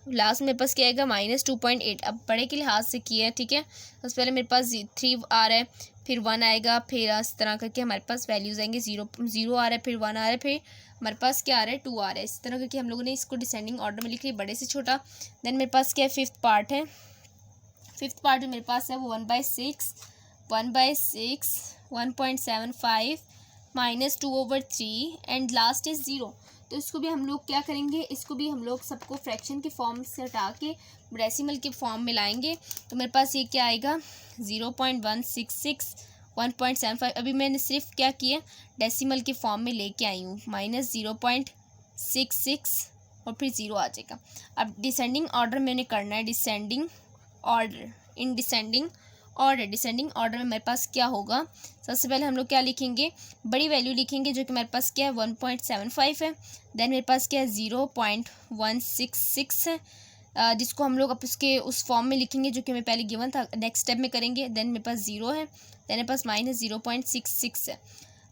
लास्ट मेरे पास क्या आएगा, -2.8। अब बड़े के लिहाज से किया है, ठीक है। सबसे पहले मेरे पास 3 आ रहा है, फिर 1 आएगा, फिर इस तरह करके हमारे पास वैल्यूज़ आएंगे। 0 आ रहा है, फिर 1 आ रहा है, फिर हमारे पास क्या आ रहा है, 2 आ रहा है। इस तरह करके हम लोगों ने इसको डिसेंडिंग ऑर्डर में लिख लिया, बड़े से छोटा। देन मेरे पास क्या है, फिफ्थ पार्ट है। फिफ्थ पार्ट जो मेरे पास है वो 1/6 1.75 -2/3 एंड लास्ट इज़ 0। तो इसको भी हम लोग क्या करेंगे, इसको भी हम लोग सबको फ्रैक्शन के फॉर्म से हटा के डेसिमल के फॉर्म में लाएंगे। तो मेरे पास ये क्या आएगा, 0.166 1.75। अभी मैंने सिर्फ क्या किया, डेसिमल के फॉर्म में लेके आई हूँ, -0.66 और फिर 0 आ जाएगा। अब डिसेंडिंग ऑर्डर मैंने करना है, डिसेंडिंग ऑर्डर में मेरे पास क्या होगा, सबसे पहले हम लोग क्या लिखेंगे, बड़ी वैल्यू लिखेंगे, जो कि मेरे पास क्या है 1.75 है। देन मेरे पास क्या है 0.166 है, जिसको हम लोग अब उसके उस फॉर्म में लिखेंगे जो कि मैं पहले गिवन था, नेक्स्ट स्टेप में करेंगे। देन मेरे पास 0 है, देन मेरे पास -0.66 है।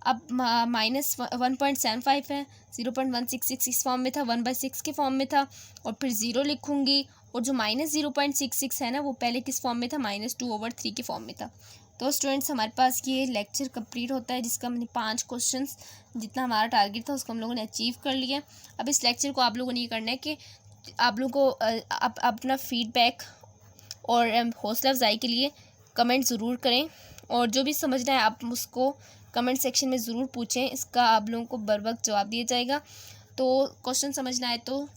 अब -1.75 है, 0.166 इस फॉर्म में था, 1/6 के फॉर्म में था, और फिर 0 लिखूँगी, और जो -0.66 है ना, वो पहले किस फॉर्म में था, -2/3 के फॉर्म में था। तो स्टूडेंट्स, हमारे पास ये लेक्चर कंप्लीट होता है, जिसका हमने 5 क्वेश्चंस, जितना हमारा टारगेट था उसको हम लोगों ने अचीव कर लिया। अब इस लेक्चर को आप लोगों ने ये करना है कि आप लोगों को अपना फीडबैक और हौसला अफजाई के लिए कमेंट ज़रूर करें, और जो भी समझना है आप उसको कमेंट सेक्शन में ज़रूर पूछें, इसका आप लोगों को बर वक्त जवाब दिया जाएगा। तो क्वेश्चन समझना है तो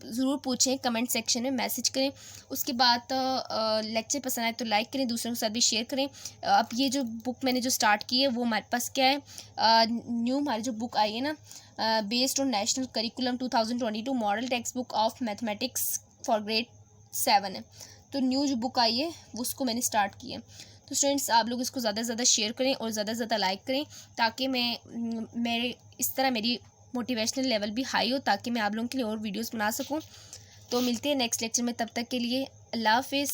ज़रूर पूछें, कमेंट सेक्शन में मैसेज करें। उसके बाद लेक्चर पसंद आए तो लाइक करें, दूसरों के साथ भी शेयर करें। अब ये जो बुक मैंने जो स्टार्ट की है वो हमारे पास क्या है, न्यू हमारी जो बुक आई है ना, based on national curriculum 2022 model text book of mathematics for grade 7 है। तो न्यू जो बुक आई है उसको मैंने स्टार्ट की है। तो स्टूडेंट्स, आप लोग इसको ज़्यादा से ज़्यादा शेयर करें और ज़्यादा से ज़्यादा लाइक करें, ताकि मेरे इस तरह मेरी मोटिवेशनल लेवल भी हाई हो, ताकि मैं आप लोगों के लिए और वीडियोस बना सकूं। तो मिलते हैं नेक्स्ट लेक्चर में, तब तक के लिए अल्लाह हाफिज़।